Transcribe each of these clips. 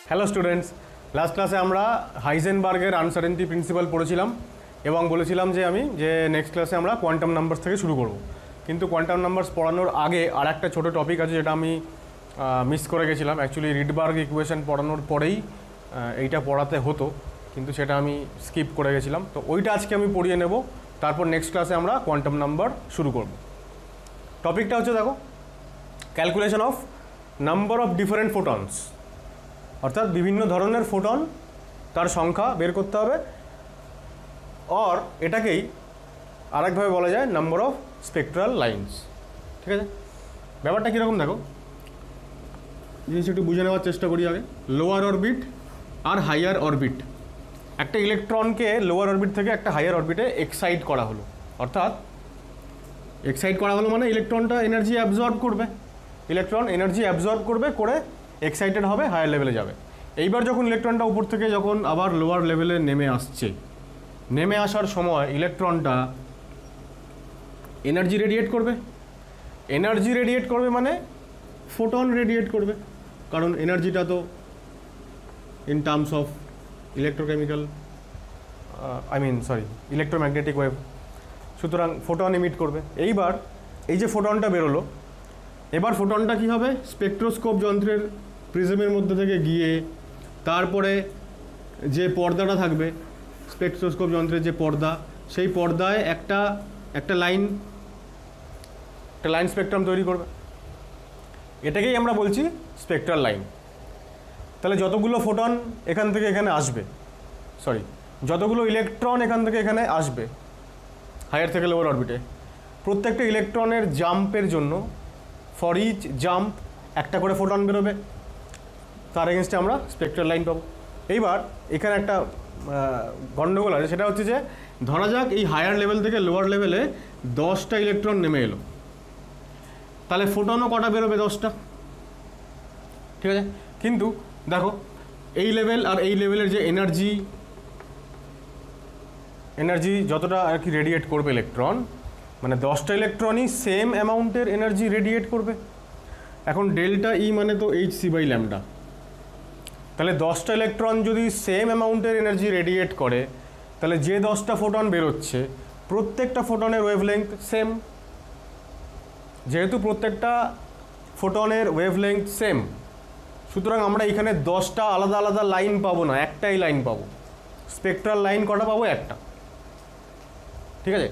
Hello students, last ক্লাসে আমরা হাইজেনবার্গের uncertainty principal পড়েছিলাম এবং বলেছিলাম যে নেক্সট ক্লাসে আমরা কোয়ান্টাম নাম্বারস থেকে শুরু করব। কিন্তু কোয়ান্টাম নাম্বারস পড়ানোর আগে আর একটা ছোটো টপিক আছে যেটা আমি মিস করে গেছিলাম। অ্যাকচুয়ালি রিডবার্গ ইকুয়েশন পড়ানোর পরেই এইটা পড়াতে হতো, কিন্তু সেটা আমি স্কিপ করে গেছিলাম। তো ওইটা আজকে আমি পড়িয়ে নেব, তারপর নেক্সট ক্লাসে আমরা কোয়ান্টাম নাম্বার শুরু করব। টপিকটা হচ্ছে দেখো, calculation of number of different photons, অর্থাৎ বিভিন্ন ধরনের ফোটন তার সংখ্যা বের করতে হবে। আর এটাকেই আরেকভাবে বলা যায় নাম্বার অফ স্পেকট্রাল লাইন্স। ঠিক আছে, ব্যাপারটা কীরকম দেখো, জিনিস একটু বুঝে নেওয়ার চেষ্টা করি আগে। লোয়ার অরবিট আর হাইয়ার অরবিট, একটা ইলেকট্রনকে লোয়ার অরবিট থেকে একটা হাইয়ার অরবিটে এক্সাইট করা হলো। অর্থাৎ এক্সাইট করা হলো মানে ইলেকট্রনটা এনার্জি অ্যাবজর্ব করবে, করে এক্সাইটেড হবে, হায়ার লেভেলে যাবে। এইবার যখন ইলেকট্রনটা উপর থেকে যখন আবার লোয়ার লেভেলে নেমে আসার সময় ইলেকট্রনটা এনার্জি রেডিয়েট করবে মানে ফোটন রেডিয়েট করবে, কারণ এনার্জিটা তো in terms of electromagnetic wave, সুতরাং ফোটন ইমিট করবে। এইবার এই যে ফোটনটা বেরোলো, এবার ফোটনটা কী হবে, স্পেকট্রোস্কোপ যন্ত্রের প্রিজমের মধ্যে থেকে গিয়ে তারপরে যে পর্দাটা থাকবে, স্পেকট্রোস্কোপ যন্ত্রের যে পর্দা, সেই পর্দায় একটা লাইন স্পেকট্রাম তৈরি করবে। এটাকেই আমরা বলছি স্পেকট্রাল লাইন। তাহলে যতগুলো ফোটন এখান থেকে এখানে আসবে, যতগুলো ইলেকট্রন এখান থেকে এখানে আসবে হায়ার থেকে লোয়ার অরবিটে, প্রত্যেকটা ইলেকট্রনের জাম্পের জন্য ফর ইচ জাম্প একটা করে ফোটন বেরোবে, তার এগেনস্টে আমরা স্পেকট্রাল লাইন পাবো। এইবার এখানে একটা গণ্ডগোল আছে, সেটা হচ্ছে যে ধরা যাক এই হায়ার লেভেল থেকে লোয়ার লেভেলে 10টা ইলেকট্রন নেমে এলো, তাহলে ফোটনও কটা বেরোবে, 10টা। ঠিক আছে, কিন্তু দেখো এই লেভেল আর এই লেভেলের যে এনার্জি যতটা আর কি রেডিয়েট করবে ইলেকট্রন, মানে 10টা ইলেকট্রনই সেম অ্যামাউন্টের এনার্জি রেডিয়েট করবে। এখন ডেল্টা ই মানে তো hc/λ, তাহলে 10টা ইলেকট্রন যদি সেম অ্যামাউন্টের এনার্জি রেডিয়েট করে, তাহলে যে 10টা ফোটন বেরোচ্ছে প্রত্যেকটা ফোটনের ওয়েভলেংথ সেম। যেহেতু প্রত্যেকটা ফোটনের ওয়েভলেংথ সেম, সুতরাং আমরা এখানে 10টা আলাদা আলাদা লাইন পাবো না, একটাই লাইন পাবো। স্পেকট্রাল লাইন কটা পাবো, একটা। ঠিক আছে,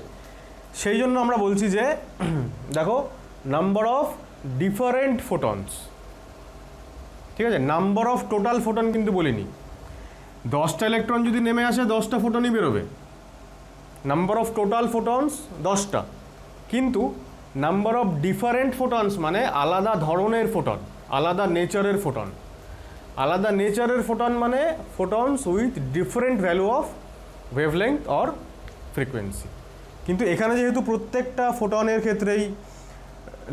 সেই জন্য আমরা বলছি যে দেখো নাম্বার অফ ডিফারেন্ট ফোটনস। ঠিক আছে, নাম্বার অফ টোটাল ফোটন কিন্তু বলিনি। 10টা ইলেকট্রন যদি নেমে আসে 10টা ফোটনই বেরোবে, নাম্বার অফ টোটাল ফোটনস 10টা, কিন্তু নাম্বার অফ ডিফারেন্ট ফোটনস মানে আলাদা ধরনের ফোটন, আলাদা নেচারের ফোটন মানে photons with different value of wavelength or frequency. কিন্তু এখানে যেহেতু প্রত্যেকটা ফোটনের ক্ষেত্রেই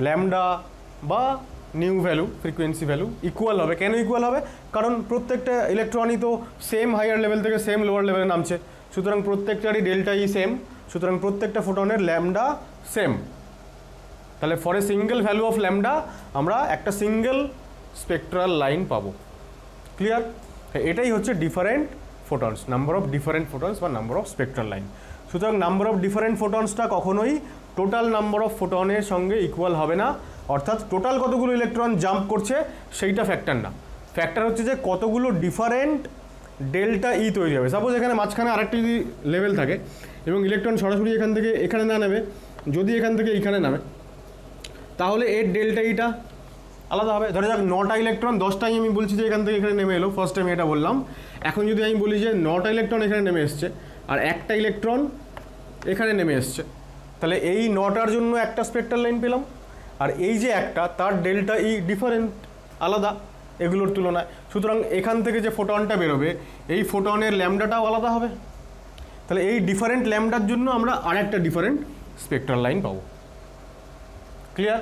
ল্যামডা বা new value, frequency value equal হবে। কেন ইকুয়াল হবে? কারণ প্রত্যেকটা ইলেকট্রনই তো সেম হাইয়ার লেভেল থেকে সেম লোয়ার লেভেলে নামছে, সুতরাং প্রত্যেকটারই ডেল্টা ই সেম, সুতরাং প্রত্যেকটা ফোটনের ল্যামডা সেম। তাহলে for a single value of lambda আমরা একটা সিঙ্গেল স্পেকট্রাল লাইন পাবো। ক্লিয়ার? এটাই হচ্ছে different photons, number of different photons বা নাম্বার অফ স্পেকট্রাল লাইন। সুতরাং নাম্বার অফ ডিফারেন্ট ফোটনসটা কখনোই টোটাল নাম্বার অফ ফোটনের সঙ্গে ইকুয়াল হবে না। অর্থাৎ টোটাল কতগুলো ইলেকট্রন জাম্প করছে সেইটা ফ্যাক্টর না, ফ্যাক্টর হচ্ছে যে কতগুলো ডিফারেন্ট ডেল্টা ই তৈরি হবে। সাপোজ এখানে মাঝখানে আরেকটি যদি লেভেল থাকে এবং ইলেকট্রন সরাসরি এখান থেকে এখানে না নামে, যদি এখান থেকে এইখানে নামে, তাহলে এর ডেল্টা ইটা আলাদা হবে। ধরে যাক 9টা ইলেকট্রন, 10টাই আমি বলছি যে এখান থেকে এখানে নেমে এলো, ফার্স্ট টাইম এটা বললাম। এখন যদি আমি বলি যে 9টা ইলেকট্রন এখানে নেমে এসছে আর একটা ইলেকট্রন এখানে নেমে এসছে, তাহলে এই 9টার জন্য একটা স্পেকট্রাল লাইন পেলাম, আর এই যে একটা তার ডেল্টা ই ডিফারেন্ট, আলাদা এগুলোর তুলনায়। সুতরাং এখান থেকে যে ফোটনটা বেরোবে এই ফোটনের ল্যামডাটাও আলাদা হবে। তাহলে এই ডিফারেন্ট ল্যামডার জন্য আমরা আরেকটা ডিফারেন্ট স্পেকট্রাল লাইন পাবো। ক্লিয়ার?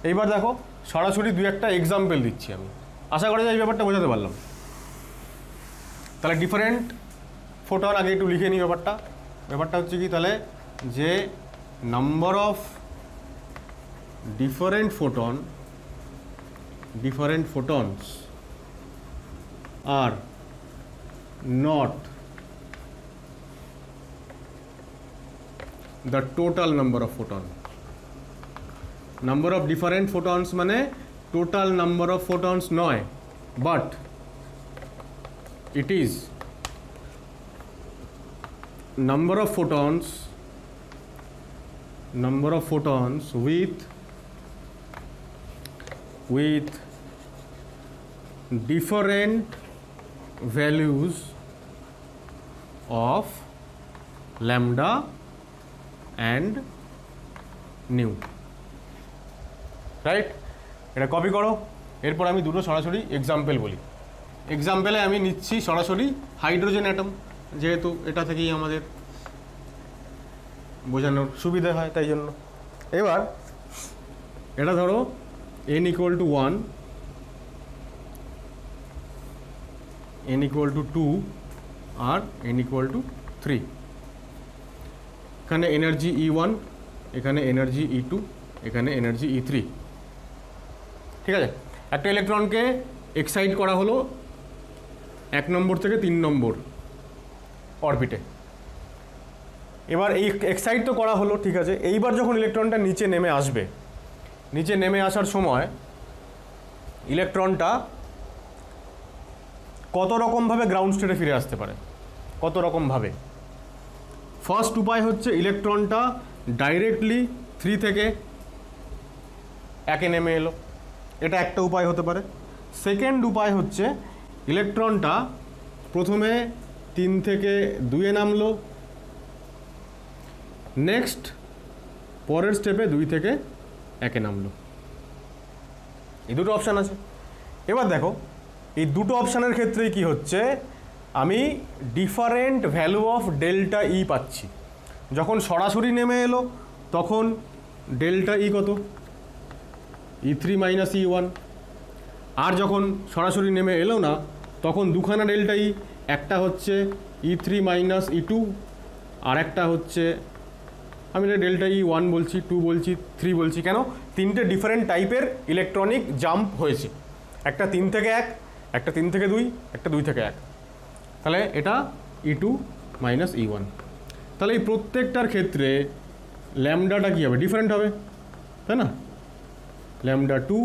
এইবার দেখো সরাসরি দুই একটা এক্সাম্পল দিচ্ছি আমি, আশা করি এই ব্যাপারটা বোঝাতে পারলাম। তাহলে ডিফারেন্ট ফোটন আগে একটু লিখে নিই। ব্যাপারটা হচ্ছে কি, তাহলে যে number of different photons are not the total number of photon. Number of different photons মানে total number of photons নয়, but it is number of photons with different values of lambda and nu. Right, এটা copy করো। এরপর আমি দুটো সরাসরি example বলি। এক্সাম্পলে আমি নিচ্ছি সরাসরি হাইড্রোজেন অ্যাটম, যেহেতু এটা থেকেই আমাদের বোঝানোর সুবিধা হয়, তাই জন্য। এবার এটা ধরো n equal to 1, n equal to 2 R n equal to 3। এখানে এনার্জি E1, এখানে এনার্জি E2, এখানে এনার্জি E3। ঠিক আছে, একটা ইলেকট্রনকে এক্সাইট করা হলো 1 নম্বর থেকে 3 নম্বর অরবিটে। এবার এই এক্সাইট তো করা হলো, ঠিক আছে। এইবার যখন ইলেকট্রনটা নিচে নেমে আসবে, নিচে নেমে আসার সময় ইলেকট্রনটা কত রকমভাবে গ্রাউন্ড স্টেটে ফিরে আসতে পারে, কত রকমভাবে। ফার্স্ট উপায় হচ্ছে ইলেকট্রনটা ডাইরেক্টলি 3 থেকে 1-এ নেমে এলো, এটা একটা উপায় হতে পারে। সেকেন্ড উপায় হচ্ছে ইলেকট্রনটা প্রথমে 3 থেকে 2-এ নামলো, নেক্সট পরের স্টেপে 2 থেকে 1-এ নামলো। এই দুটো অপশান আছে। এবার দেখো এই দুটো অপশানের ক্ষেত্রেই কি হচ্ছে, আমি ডিফারেন্ট ভ্যালু অফ ডেল্টা ই পাচ্ছি। যখন সরাসরি নেমে এলো তখন ডেল্টা ই কত, E3 মাইনাস E1। আর যখন সরাসরি নেমে এলো না তখন দুখানা ডেল্টা ই, একটা হচ্ছে E3 মাইনাস E2 আর একটা হচ্ছে, আমি এটা ডেল্টা E1 বলছি, 2 বলছি, 3 বলছি কেন, তিনটে ডিফারেন্ট টাইপের ইলেকট্রনিক জাম্প হয়েছে। একটা 3 থেকে 1, একটা 3 থেকে 2, একটা 2 থেকে 1। তাহলে এটা E2 মাইনাস E1। তাহলে এই প্রত্যেকটার ক্ষেত্রে ল্যামডাটা কী হবে, ডিফারেন্ট হবে, তাই না। ল্যামডা 2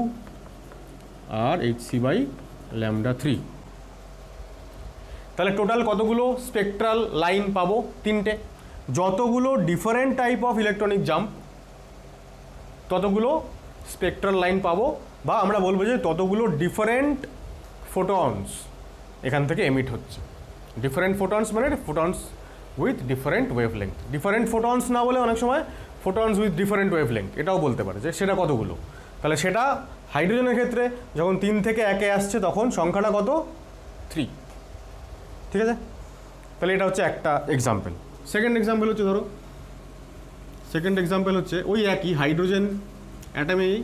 আর Hc বাই ল্যামডা 3। তাহলে টোটাল কতগুলো স্পেকট্রাল লাইন পাবো, 3টে। যতগুলো different type of electronic jump ততগুলো স্পেকট্রাল লাইন পাবো, বা আমরা বলবো যে ততগুলো ডিফারেন্ট ফোটনস এখান থেকে এমিট হচ্ছে। ডিফারেন্ট ফোটনস মানে photons with different wavelength. Different photons না বলে অনেক সময় ফোটনস উইথ ডিফারেন্ট ওয়েভলেংথ এটাও বলতে পারে, যে সেটা কতগুলো। তাহলে সেটা হাইড্রোজেনের ক্ষেত্রে যখন 3 থেকে 1-এ আসছে তখন সংখ্যাটা কত, 3। ঠিক আছে, তাহলে এটা হচ্ছে একটা এক্সাম্পল। সেকেন্ড এক্সাম্পল হচ্ছে, ধরো সেকেন্ড এক্সাম্পল হচ্ছে ওই একই হাইড্রোজেন অ্যাটমেই,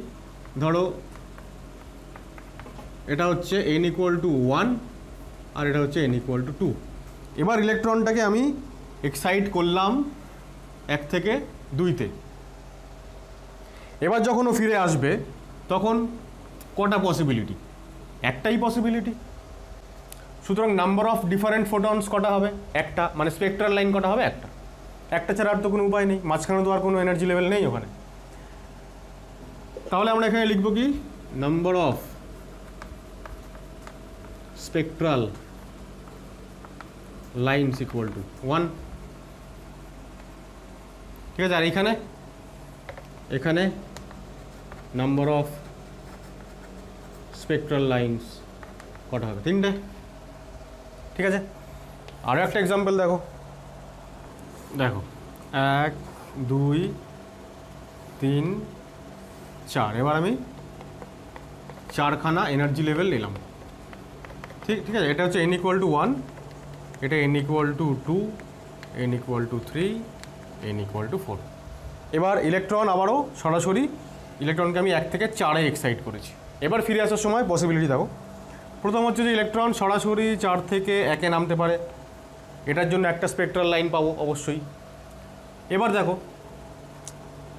ধরো এটা হচ্ছে n equal to 1 আর এটা হচ্ছে n equal to 2। এবার ইলেকট্রনটাকে আমি এক্সাইট করলাম 1 থেকে 2-তে। এবার যখন ও ফিরে আসবে তখন কটা পসিবিলিটি, একটাই পসিবিলিটি। সুতরাং নাম্বার অফ ডিফারেন্ট ফোটনস কটা হবে, একটা, মানে স্পেকট্রাল লাইন কটা হবে, একটা। একটা ছাড়া আর তো কোনো উপায় নেই, মাঝখানে তো আর কোনো এনার্জি লেভেল নেই ওখানে। তাহলে আমরা এখানে লিখব কি, number of spectral lines equal to 1। ঠিক আছে, আর এখানে নাম্বার অফ স্পেকট্রাল লাইনস কটা হবে, 3টে। ঠিক আছে, আরও একটা এক্সাম্পল দেখো। 1 2 3 4। এবার আমি 4খানা এনার্জি লেভেল নিলাম। ঠিক আছে, এটা হচ্ছে n equal to 1, এটা n equal to 2, n equal to 3, n equal to 4। এবার ইলেকট্রন আবারও সরাসরি ইলেকট্রনকে আমি 1 থেকে 4-এ এক্সাইট করেছি। এবার ফিরে আসার সময় পসিবিলিটি দেখো। প্রথম হচ্ছে যে ইলেকট্রন সরাসরি 4 থেকে 1-এ নামতে পারে, এটার জন্য একটা স্পেকট্রাল লাইন পাবো অবশ্যই। এবার দেখো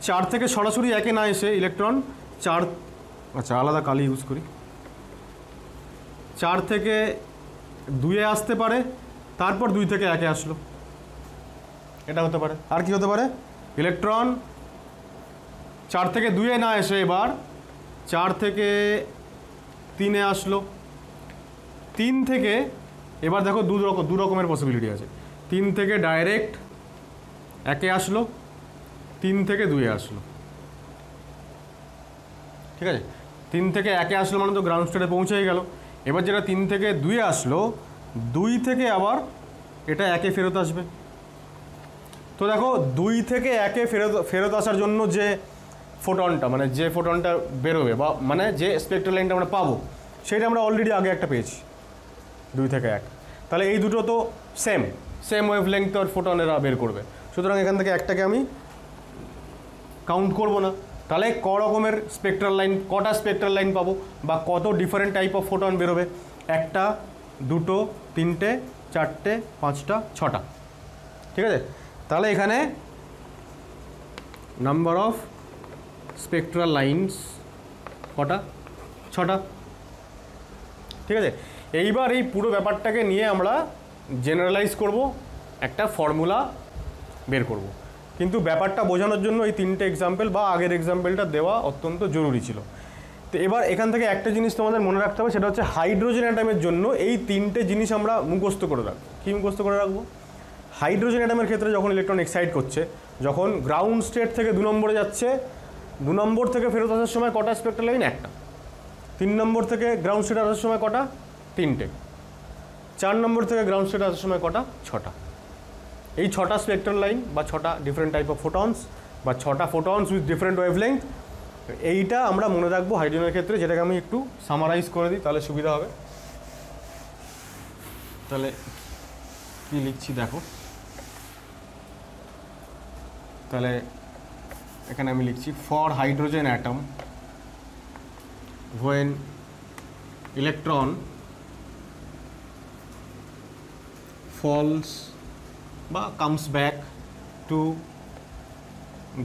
4 থেকে সরাসরি 1-এ না এসে ইলেকট্রন 4, আচ্ছা আলাদা কালি ইউজ করি, 4 থেকে 2-এ আসতে পারে, তারপর 2 থেকে 1-এ আসলো, এটা হতে পারে। আর কি হতে পারে, ইলেকট্রন 4 থেকে 2-এ না এসে এবার 4 থেকে 3-এ আসলো, 3 থেকে এবার দেখো দু রকমের পসিবিলিটি আছে। 3 থেকে ডাইরেক্ট 1-এ আসলো, 3 থেকে 2-এ আসলো, ঠিক আছে। 3 থেকে 1-এ আসলো মানে তো গ্রাউন্ড স্টেটে পৌঁছেই গেল। এবার যেটা 3 থেকে 2-এ আসলো, 2 থেকে আবার এটা 1-এ ফেরত আসবে। তো দেখো 2 থেকে 1-এ ফেরত আসার জন্য যে ফোটনটা, মানে যে ফোটনটা বেরোবে বা মানে যে স্পেকট্রাল লাইনটা আমরা পাবো, সেটা আমরা অলরেডি আগে একটা পেয়েছি 2 থেকে 1। তাহলে এই দুটো তো সেম ওয়েভলেংথের ফোটনেরা বের করবে, সুতরাং এখান থেকে একটাকে আমি কাউন্ট করব না। তাহলে রকমের স্পেকট্রাল লাইন, কটা স্পেকট্রাল লাইন পাবো বা কত ডিফারেন্ট টাইপ অফ ফোটন বেরোবে, 1টা 2টো 3টে 4টে 5টা 6টা, ঠিক আছে। তাহলে এখানে নাম্বার অফ স্পেকট্রাল লাইনস কটা, 6টা, ঠিক আছে। এইবার এই পুরো ব্যাপারটাকে নিয়ে আমরা জেনারেলাইজ করব, একটা ফর্মুলা বের করব। কিন্তু ব্যাপারটা বোঝানোর জন্য এই 3টে এক্সাম্পল বা আগের এক্সাম্পলটা দেওয়া অত্যন্ত জরুরি ছিল। তো এবার এখান থেকে একটা জিনিস তোমাদের মনে রাখতে হবে, সেটা হচ্ছে হাইড্রোজেন অ্যাটমের জন্য এই 3টে জিনিস আমরা মুখস্থ করে রাখবো। কী মুখস্থ করে রাখবো? হাইড্রোজেন অ্যাটমের ক্ষেত্রে যখন ইলেকট্রন এক্সাইট করছে, যখন গ্রাউন্ড স্টেট থেকে 2 নম্বরে যাচ্ছে, 2 নম্বর থেকে ফেরত আসার সময় কটা স্পেকট্রাল লাইন? 1টা। 3 নম্বর থেকে গ্রাউন্ড স্টেট আসার সময় কটা? 3টে। 4 নম্বর থেকে গ্রাউন্ড স্টেট আসার সময় কটা? 6টা। এই 6টা স্পেকট্রাল লাইন বা 6টা ডিফারেন্ট টাইপ অফ ফোটনস বা 6টা ফোটনস উইথ ডিফারেন্ট ওয়েভলেংথ, এইটা আমরা মনে রাখবো হাইড্রোজেনের ক্ষেত্রে, যেটাকে আমি একটু সামারাইজ করে দিই তাহলে সুবিধা হবে। তাহলে কি লিখছি দেখো, তাহলে এখানে আমি লিখছি for hydrogen atom when electron falls বা comes back to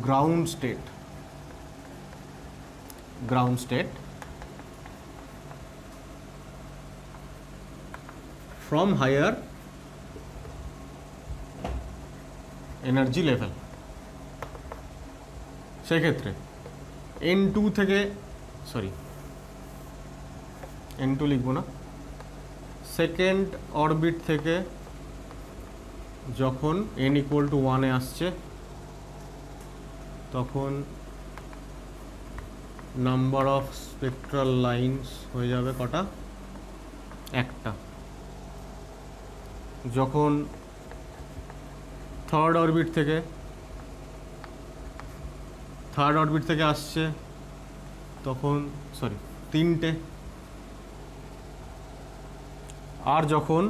ground state from higher energy level, সেই ক্ষেত্রে N2 থেকে N2 লিখবো না, সেকেন্ড অরবিট থেকে যখন n = 1-এ আসছে, তখন নাম্বার অফ স্পেকট্রাল লাইনস হয়ে যাবে কটা? 1টা। যখন থার্ড অরবিট থেকে আসছে, তখন 3টে। আর যখন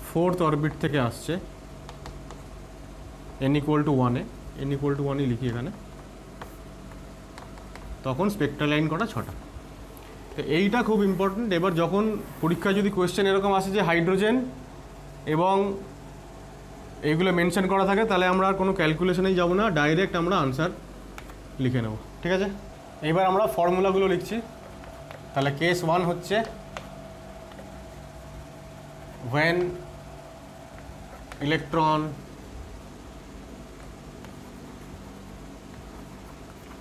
ফোর্থ অরবিট থেকে আসছে n = 1-এ, n = 1-ই লিখি এখানে, তখন স্পেকট্রাল লাইন কটা? 6টা। তো এইটা খুব ইম্পর্টেন্ট। এবার যখন পরীক্ষায় যদি কোয়েশ্চেন এরকম আসে যে হাইড্রোজেন এবং এইগুলো মেনশন করা থাকে, তাহলে আমরা আর কোনো ক্যালকুলেশনেই যাব না, ডাইরেক্ট আমরা আনসার লিখে নেব, ঠিক আছে। এইবার আমরা ফর্মুলাগুলো লিখছি। তাহলে কেস 1 হচ্ছে when electron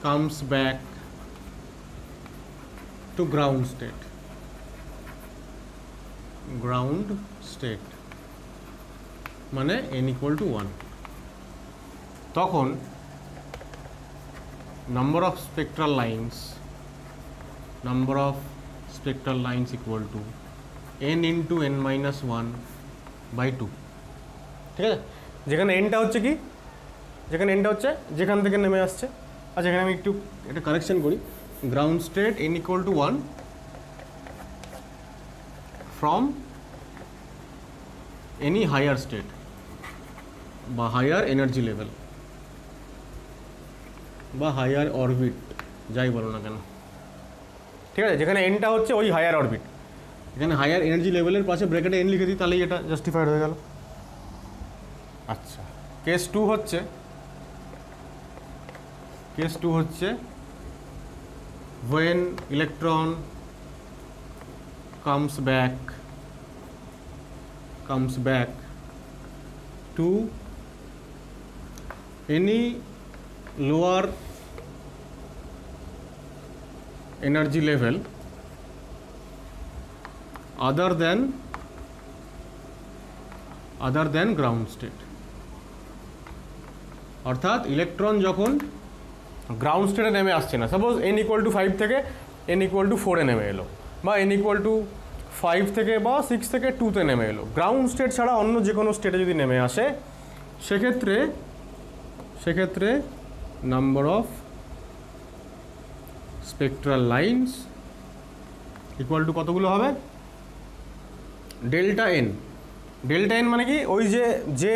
comes back to ground state মানে n = 1, তখন number of spectral lines equal to n into n minus 1/2, ঠিক আছে। যেখানে nটা হচ্ছে কি, যেখান থেকে নেমে আসছে। আচ্ছা, এখানে আমি একটু এটা কারেকশন করি, ground state n = 1 from any higher state বা হায়ার এনার্জি লেভেল বা হায়ার অরবিট, যাই বলো না কেন, ঠিক আছে। যেখানে nটা হচ্ছে ওই হায়ার অরবিট, এখানে হায়ার এনার্জি লেভেলের পাশে ব্র্যাকেটে n লিখে দিই, তাহলেই এটা জাস্টিফাইড হয়ে গেল। আচ্ছা, কেস 2 হচ্ছে when electron comes back to any lower energy level other than ground state. অর্থাৎ ইলেকট্রন যখন গ্রাউন্ড স্টেটে নেমে আসছে না, সাপোজ n=5 থেকে n=4 নেমে এলো, বা n=5 থেকে বা 6 থেকে 2 নেমে এলো, গ্রাউন্ড স্টেট ছাড়া অন্য যে কোনো স্টেটে যদি নেমে আসে, সেক্ষেত্রে number of spectral lines equal to কতগুলো হবে? ডেল্টা এন মানে কি? ওই যে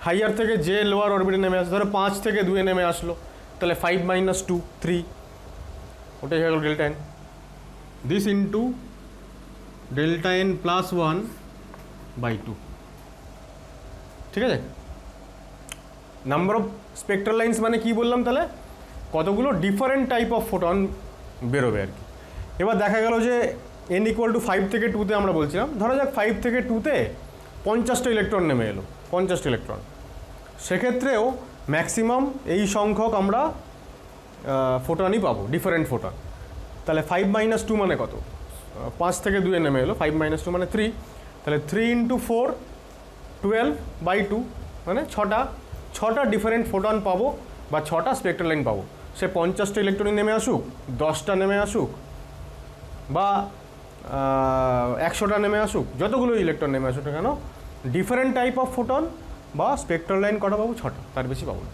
হাইয়ার থেকে যে লোয়ার অরবিটে নেমে আসে, ধরো 5 থেকে 2 নেমে আসলো, তাহলে 5 - 2 3, ওটাই হয়ে গেল delta N. This into delta N plus 1/2, ঠিক আছে? নাম্বার অফ স্পেকট্রাল লাইন্স মানে কি বললাম? তাহলে কতগুলো ডিফারেন্ট টাইপ অফ ফোটন বেরোবে আর কি। এবার দেখা গেল যে n=5 থেকে 2 আমরা বলছিলাম, ধরা যাক 5 থেকে 2 50টা ইলেকট্রন নেমে এলো, 50টা ইলেকট্রন, সেক্ষেত্রেও ম্যাক্সিমাম এই সংখ্যক আমরা ফোটনই পাবো, ডিফারেন্ট ফোটন। তাহলে 5 - 2 মানে কত? 5 থেকে 2 নেমে এলো, 5 - 2 মানে 3, তাহলে 3 × 4 12/2 মানে 6টা ডিফারেন্ট ফোটন পাবো, বা 6টা স্পেকট্রাল লাইন পাবো। সে 50টা ইলেকট্রন নেমে আসুক, 10টা নেমে আসুক, বা 100টা নেমে আসুক, যতগুলো ইলেকট্রন নেমে আসুক না কেন, ডিফারেন্ট টাইপ অফ ফোটন বা স্পেকট্রাল লাইন কটা পাবো? 6টা, তার বেশি পাবো না।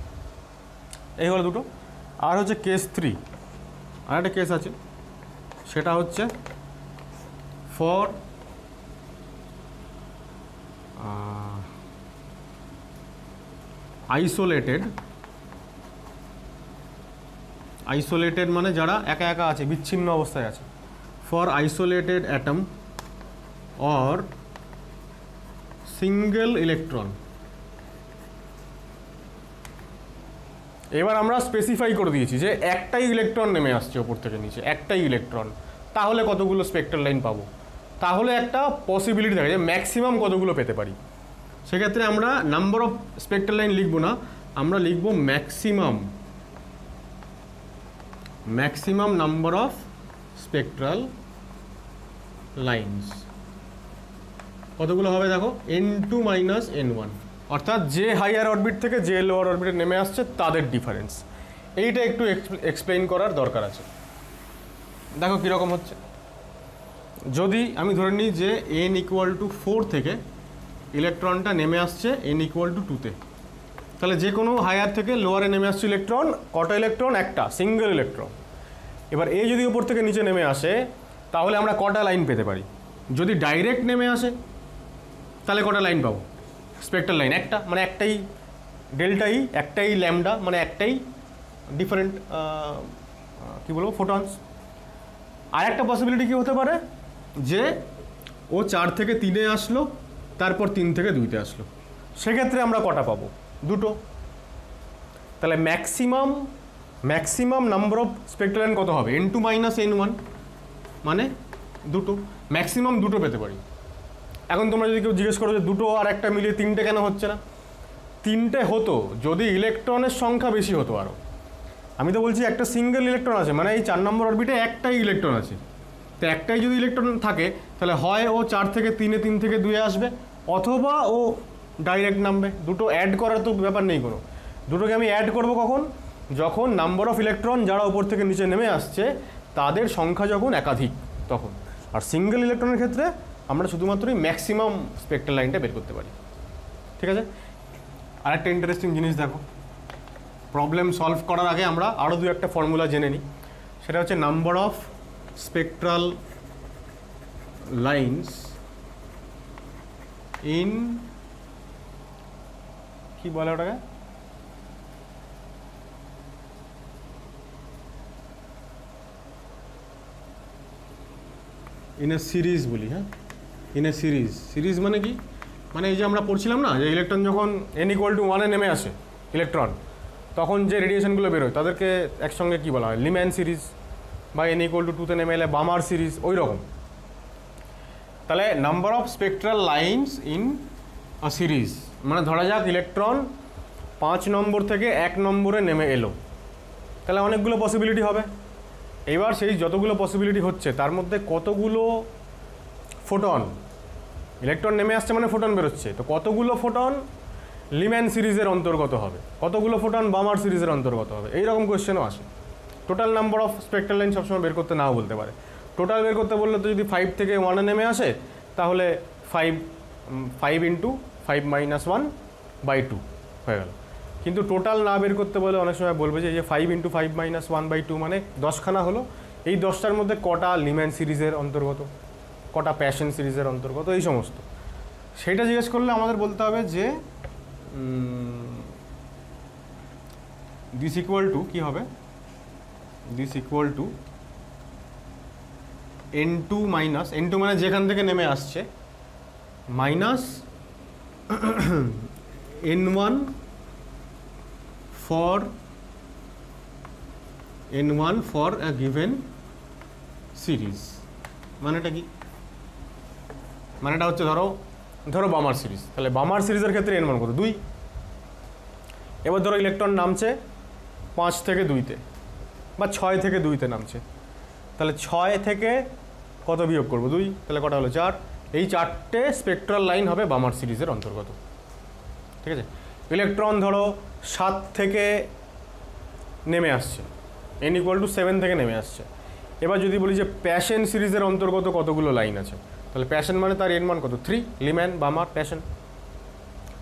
এই হলো দুটো। আর হচ্ছে কেস 3, আর একটা কেস আছে, সেটা হচ্ছে ফর আইসোলেটেড মানে যারা একা একা আছে, বিচ্ছিন্ন অবস্থায় আছে। For isolated atom or single electron. এবার আমরা স্পেসিফাই করে দিয়েছি যে একটাই ইলেকট্রন নেমে আসছে ওপর থেকে নিচে, একটাই ইলেকট্রন, তাহলে কতগুলো স্পেকট্রাল লাইন পাবো? তাহলে একটা পসিবিলিটি থাকে যে ম্যাক্সিমাম কতগুলো পেতে পারি। সেক্ষেত্রে আমরা নাম্বার অফ স্পেকট্রাল লাইন লিখবো না, আমরা লিখবো maximum number of spectral lines. কতগুলো হবে দেখো? n2 - n1, অর্থাৎ যে হাইয়ার অরবিট থেকে যে লোয়ার অরবিটে নেমে আসছে তাদের ডিফারেন্স। এইটা একটু এক্সপ্লেইন করার দরকার আছে। দেখো কীরকম হচ্ছে। যদি আমি ধরে নিই যে n=4 থেকে ইলেকট্রনটা নেমে আসছে n=2 তাহলে যে কোনো হায়ার থেকে লোয়ারে নেমে আসছে ইলেকট্রন, কটা ইলেকট্রন? একটা, সিঙ্গেল ইলেকট্রন। এবার এই যদি উপর থেকে নিচে নেমে আসে, তাহলে আমরা কটা লাইন পেতে পারি? যদি ডাইরেক্ট নেমে আসে তাহলে কটা লাইন পাবো? স্পেকট্রাল লাইন একটা, মানে একটাই ডেল্টা ই, একটাই ল্যামডা, মানে একটাই ডিফারেন্ট কী বলবো ফোটনস। আর একটা পসিবিলিটি কী হতে পারে? যে ও 4 থেকে 3 আসলো, তারপর 3 থেকে 2 আসলো, সেক্ষেত্রে আমরা কটা পাবো? দুটো। তাহলে maximum number of spectral line কত হবে? n2 - n1 মানে দুটো, ম্যাক্সিমাম দুটো পেতে পারি। এখন তোমরা যদি কেউ জিজ্ঞেস করো যে দুটো আর একটা মিলিয়ে 3টে কেন হচ্ছে না? 3টে হতো যদি ইলেকট্রনের সংখ্যা বেশি হতো আরও। আমি তো বলছি একটা সিঙ্গেল ইলেকট্রন আছে, মানে এই 4 নম্বর অরবিটে একটাই ইলেকট্রন আছে। তো একটাই যদি ইলেকট্রন থাকে, তাহলে হয় ও 4 থেকে 3 3 থেকে 2 আসবে, অথবা ও ডাইরেক্ট নামবে। দুটো অ্যাড করার তো ব্যাপার নেই কোনো। দুটোকে আমি অ্যাড করব কখন? যখন নাম্বার অফ ইলেকট্রন যারা উপর থেকে নিচে নেমে আসছে তাদের সংখ্যা যখন একাধিক তখন। আর সিঙ্গেল ইলেকট্রনের ক্ষেত্রে আমরা শুধুমাত্রই ম্যাক্সিমাম স্পেকট্রাল লাইনটা বের করতে পারি। ঠিক আছে? আরেকটা ইন্টারেস্টিং জিনিস দেখো, প্রবলেম সলভ করার আগে আমরা আরও দু একটা ফর্মুলা জেনে নিই। সেটা হচ্ছে number of spectral lines in, কি বলে ওটাকে, ইন এ সিরিজ বলি। হ্যাঁ, ইন এ সিরিজ মানে কি? মানে এই যে আমরা পড়ছিলাম না যে ইলেকট্রন যখন n=1 নেমে আসে ইলেকট্রন, তখন যে রেডিয়েশনগুলো বেরোয় তাদেরকে একসঙ্গে কি বলা হয়? Lyman series. বা n=2 নেমে এলে বামার সিরিজ, ওই রকম। তাহলে number of spectral lines in a series, মানে ধরা যাক ইলেকট্রন 5 নম্বর থেকে 1 নম্বরে নেমে এলো, তাহলে অনেকগুলো পসিবিলিটি হবে। এবার সেই যতগুলো পসিবিলিটি হচ্ছে তার মধ্যে কতগুলো ফোটন, ইলেকট্রন নেমে আসছে মানে ফোটন বেরোচ্ছে, তো কতগুলো ফোটন লিম্যান সিরিজের অন্তর্গত হবে, কতগুলো ফোটন বামার সিরিজের অন্তর্গত হবে, এইরকম কোয়েশ্চেনও আসে। Total number of spectral line সবসময় বের করতে নাও বলতে পারে। টোটাল বের করতে বললে তো যদি 5 থেকে 1-এ নেমে আসে তাহলে 5 ইন্টু 5 - 1/2 হয়ে গেল। কিন্তু টোটাল না বের করতে বলে অনেক সময় বলবে যে 5 ইন্টু 5 - 1/2 মানে 10খানা হলো, এই 10টার মধ্যে কটা লিম্যান সিরিজের অন্তর্গত, কটা প্যাশন সিরিজের অন্তর্গত, এই সমস্ত। সেটা জিজ্ঞেস করলে আমাদের বলতে হবে যে দিস ইকুয়াল টু কী হবে, this equal to n2 minus n2 মানে যেখান থেকে নেমে আসছে minus n1 for a given series. মানেটা কি? মানেটা হচ্ছে ধরো বামার সিরিজ, তাহলে বামার সিরিজের ক্ষেত্রে n1 কত 2। এবার ধরো ইলেকট্রন নামছে 5 থেকে 2-তে বা 6 থেকে 2-তে নামছে, তাহলে 6 থেকে কত বিয়োগ করবো 2, তাহলে কটা হলো 4। এই 4টে স্পেকট্রাল লাইন হবে বামার সিরিজের অন্তর্গত, ঠিক আছে। ইলেকট্রন ধরো 7 থেকে নেমে আসছে, n = 7 থেকে নেমে আসছে। এবার যদি বলি যে প্যাশন সিরিজের অন্তর্গত কতগুলো লাইন আছে, তাহলে প্যাশন মানে তার n মান কত 3, লিম্যান বামার প্যাশন,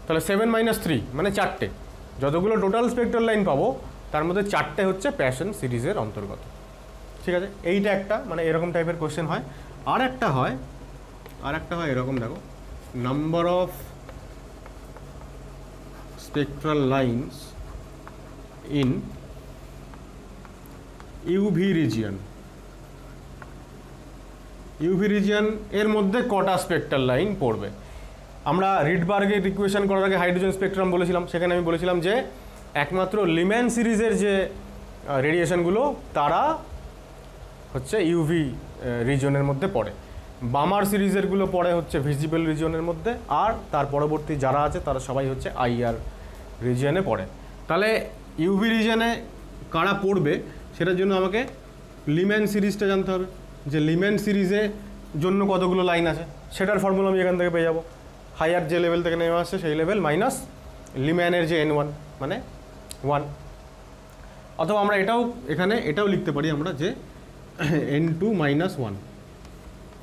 তাহলে 7 - 3 মানে 4টে। যতগুলো টোটাল স্পেকট্রাল লাইন পাবো তার মধ্যে 4টে হচ্ছে প্যাশন সিরিজের অন্তর্গত, ঠিক আছে। এইটা একটা মানে এরকম টাইপের কোশ্চেন হয়। আর একটা হয় এরকম, দেখো number of spectral lines in UV region. UV region এর মধ্যে কটা স্পেকট্রাল লাইন পড়বে। আমরা রিডবার্গের ইকুয়েশন করার আগে হাইড্রোজেন স্পেকট্রাম বলেছিলাম, সেখানে আমি বলেছিলাম যে একমাত্র লিম্যান সিরিজের যে রেডিয়েশনগুলো তারা হচ্ছে ইউভি রিজিয়নের মধ্যে পড়ে, বামার সিরিজেরগুলো পড়ে হচ্ছে ভিজিবল রিজিয়নের মধ্যে, আর তার পরবর্তী যারা আছে তারা সবাই হচ্ছে আইআর রিজিয়নে পড়ে। তাহলে ইউভি রিজিয়নে কারা পড়বে সেটার জন্য আমাকে লিম্যান সিরিজটা জানতে হবে, যে লিম্যান সিরিজের জন্য কতগুলো লাইন আছে, সেটার ফর্মুলা আমি এখান থেকে পেয়ে যাবো। হাইয়ার যে লেভেল থেকে নেমে আসছে সেই লেভেল মাইনাস লিম্যানের যে n1 মানে 1, অথবা আমরা এটাও লিখতে পারি আমরা যে n2 - 1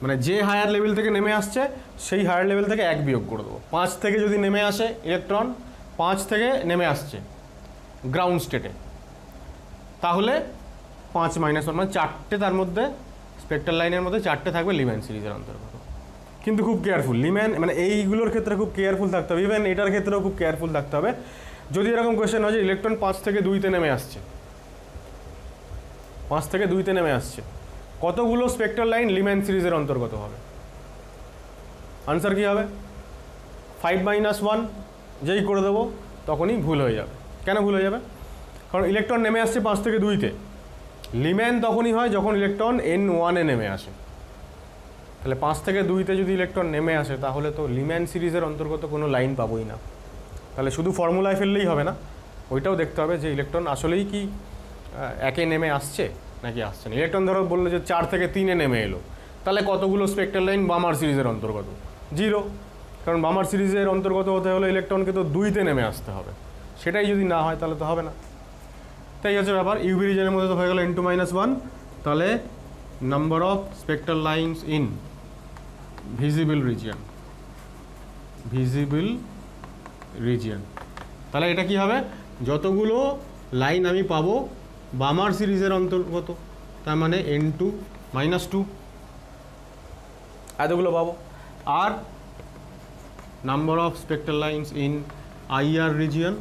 মানে যে হায়ার লেভেল থেকে নেমে আসছে সেই হায়ার লেভেল থেকে 1 বিয়োগ করে দেবো। 5 থেকে যদি নেমে আসে ইলেকট্রন, 5 থেকে নেমে আসছে গ্রাউন্ড স্টেটে, তাহলে 5 - 1 মানে 4টে, তার মধ্যে স্পেকট্রাল লাইনের মধ্যে 4টে থাকবে লিম্যান সিরিজের অন্তর্গত। কিন্তু খুব কেয়ারফুল, লিম্যান মানে এইগুলোর ক্ষেত্রে খুব কেয়ারফুল থাকতে হবে, ইভেন এটার ক্ষেত্রেও খুব কেয়ারফুল থাকতে হবে। যদি এরকম কোয়েশ্চেন হয় যে ইলেকট্রন 5 থেকে 2-তে নেমে আসছে, 5 থেকে 2-তে নেমে আসছে, কতগুলো স্পেকট্রাল লাইন লিম্যান সিরিজের অন্তর্গত হবে? আনসার কী হবে? 5 - 1 যেই করে দেবো তখনই ভুল হয়ে যাবে। কেন ভুল হয়ে যাবে? কারণ ইলেকট্রন নেমে আসছে 5 থেকে 2-তে, লিম্যান তখনই হয় যখন ইলেকট্রন n1-এ নেমে আসে। তাহলে 5 থেকে 2-তে যদি ইলেকট্রন নেমে আসে তাহলে তো লিম্যান সিরিজের অন্তর্গত কোনো লাইন পাবোই না। তাহলে শুধু ফর্মুলায় ফেললেই হবে না, ওইটাও দেখতে হবে যে ইলেকট্রন আসলেই কি 1-এ নেমে আসছে নাকি আসছে না। ইলেকট্রন ধরো বললো যে 4 থেকে 3-এ নেমে এলো, তাহলে কতগুলো স্পেকট্রাল লাইন বামার সিরিজের অন্তর্গত? 0, কারণ বামার সিরিজের অন্তর্গত হতে হলে ইলেকট্রনকে তো 2-তে নেমে আসতে হবে, সেটাই যদি না হয় তাহলে তো হবে না। তাই হচ্ছে ব্যাপার। ইউভি রিজিয়নের মধ্যে তো হয়ে গেল n2 - 1, তাহলে number of spectral lines in visible region, তাহলে এটা কি হবে? যতগুলো লাইন আমি পাবো বামার সিরিজের অন্তর্গত, তার মানে n2 - 2 এতগুলো পাবো। আর number of spectral lines in IR region,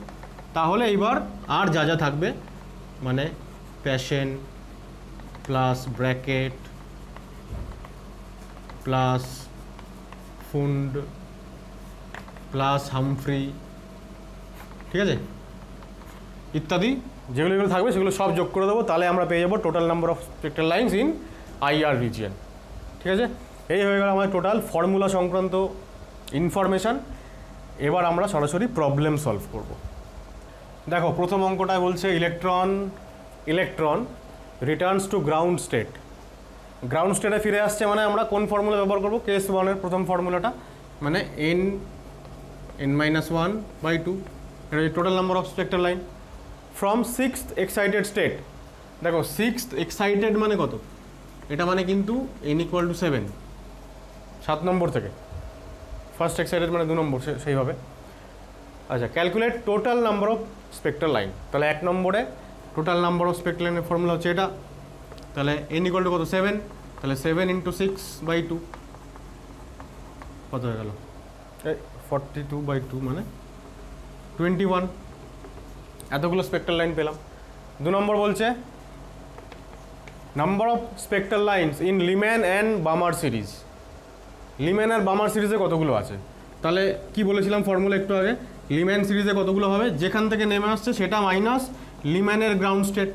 তাহলে এইবার আর যা থাকবে মানে Paschen plus bracket plus Pfund plus Humphrey, ঠিক আছে, ইত্যাদি যেগুলো থাকবে সেগুলো সব যোগ করে দেবো, তাহলে আমরা পেয়ে যাবো total number of spectral lines in IR region, ঠিক আছে। এই হয়ে গেল আমাদের টোটাল ফর্মুলা সংক্রান্ত ইনফরমেশান। এবার আমরা সরাসরি প্রবলেম সলভ করব। দেখো প্রথম অঙ্কটায় বলছে electron returns to ground state. Ground স্টেটে ফিরে আসছে মানে আমরা কোন ফর্মুলা ব্যবহার করব? কেস ওয়ানের প্রথম ফর্মুলাটা, মানে n-1/2, এটা total number of spectral line from 6th excited state. দেখো 6th এক্সাইটেড মানে কত? এটা মানে কিন্তু n=7, 7 নম্বর থেকে। ফার্স্ট এক্সাইটেড মানে 2 নম্বর, সেইভাবে। আচ্ছা, calculate total number of spectral line. তাহলে 1 নম্বরে টোটাল নাম্বার অফ স্পেক্ট্রাল লাইনের ফর্মুলা হচ্ছে এটা। তাহলে n= কত? 7। তাহলে 7 × 6/2 কত হয়ে গেল? 42/2 মানে 21। এতগুলো স্পেক্ট্রাল লাইন পেলাম। 2 নম্বর বলছে number of spectral lines in Lyman and Balmer series. Lyman আর বামার সিরিজে কতগুলো আছে? তাহলে কি বলেছিলাম ফর্মুলা একটু আগে? লিম্যান সিরিজে কতগুলো হবে? যেখান থেকে নেমে আসছে সেটা মাইনাস লিম্যানের গ্রাউন্ড স্টেট,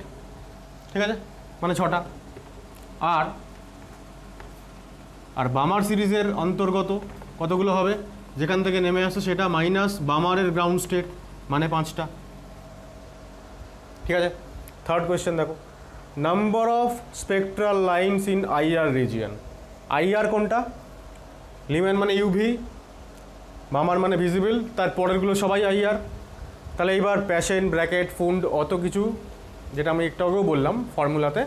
ঠিক আছে, মানে 6টা। আর বামার সিরিজের অন্তর্গত কতগুলো হবে? যেখান থেকে নেমে আসছে সেটা মাইনাস বামারের গ্রাউন্ড স্টেট, মানে 5টা। ঠিক আছে। থার্ড কোয়েশ্চেন দেখো, number of spectral lines in IR region. IR কোনটা? লিম্যান মানে ইউভি, বামার মানে ভিজিবল, তার পরেরগুলো সবাই আইআর। তাহলে এইবার প্যাশেন্ট, ব্র্যাকেট, ফুন্ড, অত কিছু, যেটা আমি একটু আগেও বললাম ফর্মুলাতে,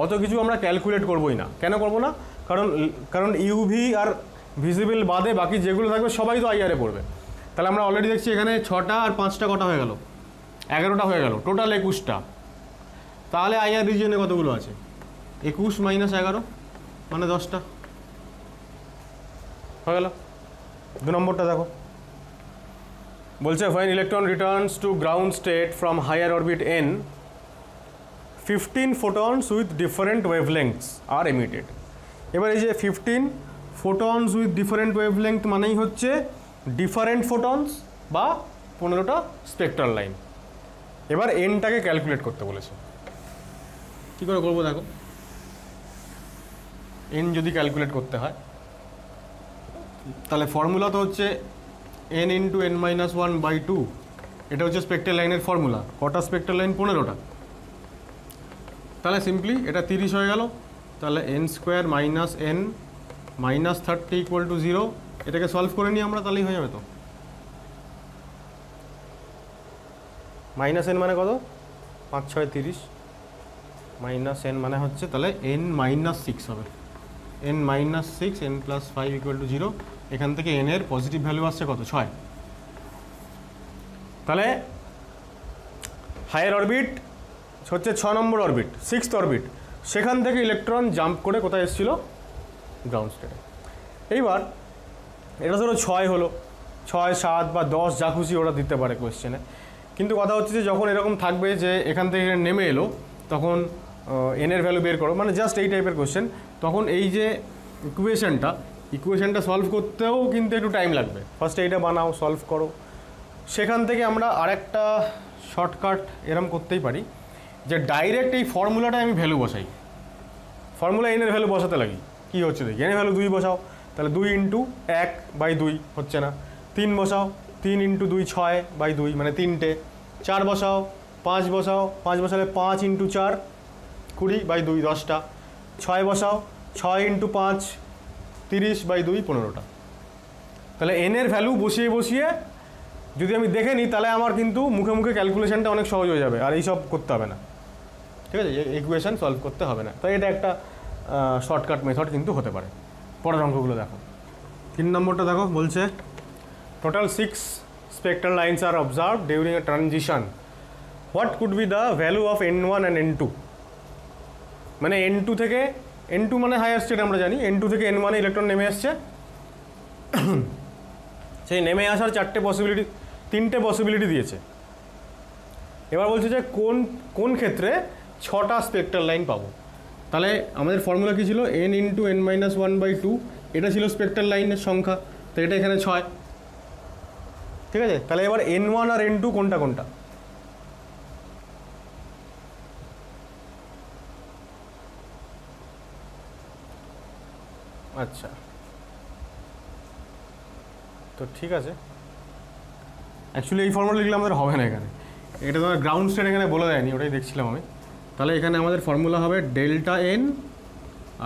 অত কিছু আমরা ক্যালকুলেট করবোই না। কেন করবো না? কারণ ইউভি আর ভিজিবল বাদে বাকি যেগুলো থাকবে সবাই তো আইআরে পড়বে। তাহলে আমরা অলরেডি দেখছি এখানে 6টা আর 5টা কটা হয়ে গেল? 11টা হয়ে গেল, টোটাল 21টা। তাহলে আইআর রিজিয়নে কতগুলো আছে? 21 - 11 মানে 10টা হয়ে গেল। 2 নম্বরটা দেখো, বলছে when electron returns to ground state from higher orbit n, 15 photons with different wavelengths are emitted. এবার এই যে 15 photons with different wavelength মানেই হচ্ছে ডিফারেন্ট ফোটনস বা 15টা স্পেক্ট্রাল লাইন। এবার এনটাকে ক্যালকুলেট করতে বলেছে। কী করে করবো দেখো, এন যদি ক্যালকুলেট করতে হয় তাহলে ফর্মুলা তো হচ্ছে n × n-1/2। এটা হচ্ছে স্পেক্ট্রাল লাইনের ফর্মুলা। কটা স্পেক্ট্রাল লাইন? 15টা। তাহলে সিম্পলি এটা 30 হয়ে গেল। তাহলে n² - n - 30 = 0। এটাকে সলভ করে নিই আমরা, তাহলেই হয়ে যাবে তো। -n মানে কত? 5 × 6 = 30, -n মানে হচ্ছে তাহলে n-6 হবে। n-6, n + 5 = 0। এখান থেকে n এর পজিটিভ ভ্যালু আসছে কত? 6। তাহলে হায়ার অরবিট হচ্ছে 6 নম্বর অরবিট, 6th অরবিট। সেখান থেকে ইলেকট্রন জাম্প করে কোথায় এসেছিল? গ্রাউন্ড স্টেটে। এইবার এটা ধরো 6 হলো, 6, 7 বা 10 যা খুশি ওরা দিতে পারে কোয়েশ্চেনে। কিন্তু কথা হচ্ছে যে যখন এরকম থাকবে যে এখান থেকে নেমে এলো, তখন এনের ভ্যালু বের করো, মানে জাস্ট এই টাইপের কোয়েশ্চেন, তখন এই যে ইকুয়েশনটা সলভ করতেও কিন্তু একটু টাইম লাগবে। ফার্স্টে এইটা বানাও, সলভ করো। সেখান থেকে আমরা আরেকটা শর্টকাট এরম করতেই পারি যে ডাইরেক্ট এই ফর্মুলাটায় আমি ভ্যালু বসাই। ফর্মুলা এনের ভ্যালু বসাতে লাগি, কী হচ্ছে দেখি। এনের ভ্যালু 2 বসাও, তাহলে 2 × 1/2 হচ্ছে না। 3 বসাও, 3 × 2 6/2 মানে 3টে। 4 বসাও, 5 বসাও, 5 বসালে 5 × 4 20/2 10টা। 6 বসাও, 6 × 5 30/2 15টা। তাহলে এনের ভ্যালু বসিয়ে বসিয়ে যদি আমি দেখে নিই তাহলে আমার কিন্তু মুখে মুখে ক্যালকুলেশনটা অনেক সহজ হয়ে যাবে, আর এইসব করতে হবে না। ঠিক আছে, ইকুয়েশন সলভ করতে হবে না। তাই এটা একটা শর্টকাট মেথড কিন্তু হতে পারে। পরের অঙ্কগুলো দেখো। 3 নম্বরটা দেখো, বলছে total 6 spectral lines are observed during a transition. What could be the value of n1 and n2? মানে n2 থেকে n2 মানে হায়ার স্টেট আমরা জানি, n2 থেকে n1 ইলেকট্রন নেমে আসছে। সেই নেমে আসার 3টে পসিবিলিটি দিয়েছে। এবার বলছে যে কোন ক্ষেত্রে 6টা স্পেক্ট্রাল লাইন পাবো। তাহলে আমাদের ফর্মুলা কী ছিল? n × n-1/2। এটা ছিল স্পেক্ট্রাল লাইনের সংখ্যা, তো এটা এখানে 6। ঠিক আছে, তাহলে এবার n1 আর n2 কোনটা কোনটা? আচ্ছা, তো ঠিক আছে। অ্যাকচুয়ালি এই ফর্মুলা লিখলে আমাদের হবে না এখানে, এটা তোমার গ্রাউন্ড স্টেট এখানে বলে দেয়নি, ওটাই দেখছিলাম আমি। তাহলে এখানে আমাদের ফর্মুলা হবে ডেল্টা এন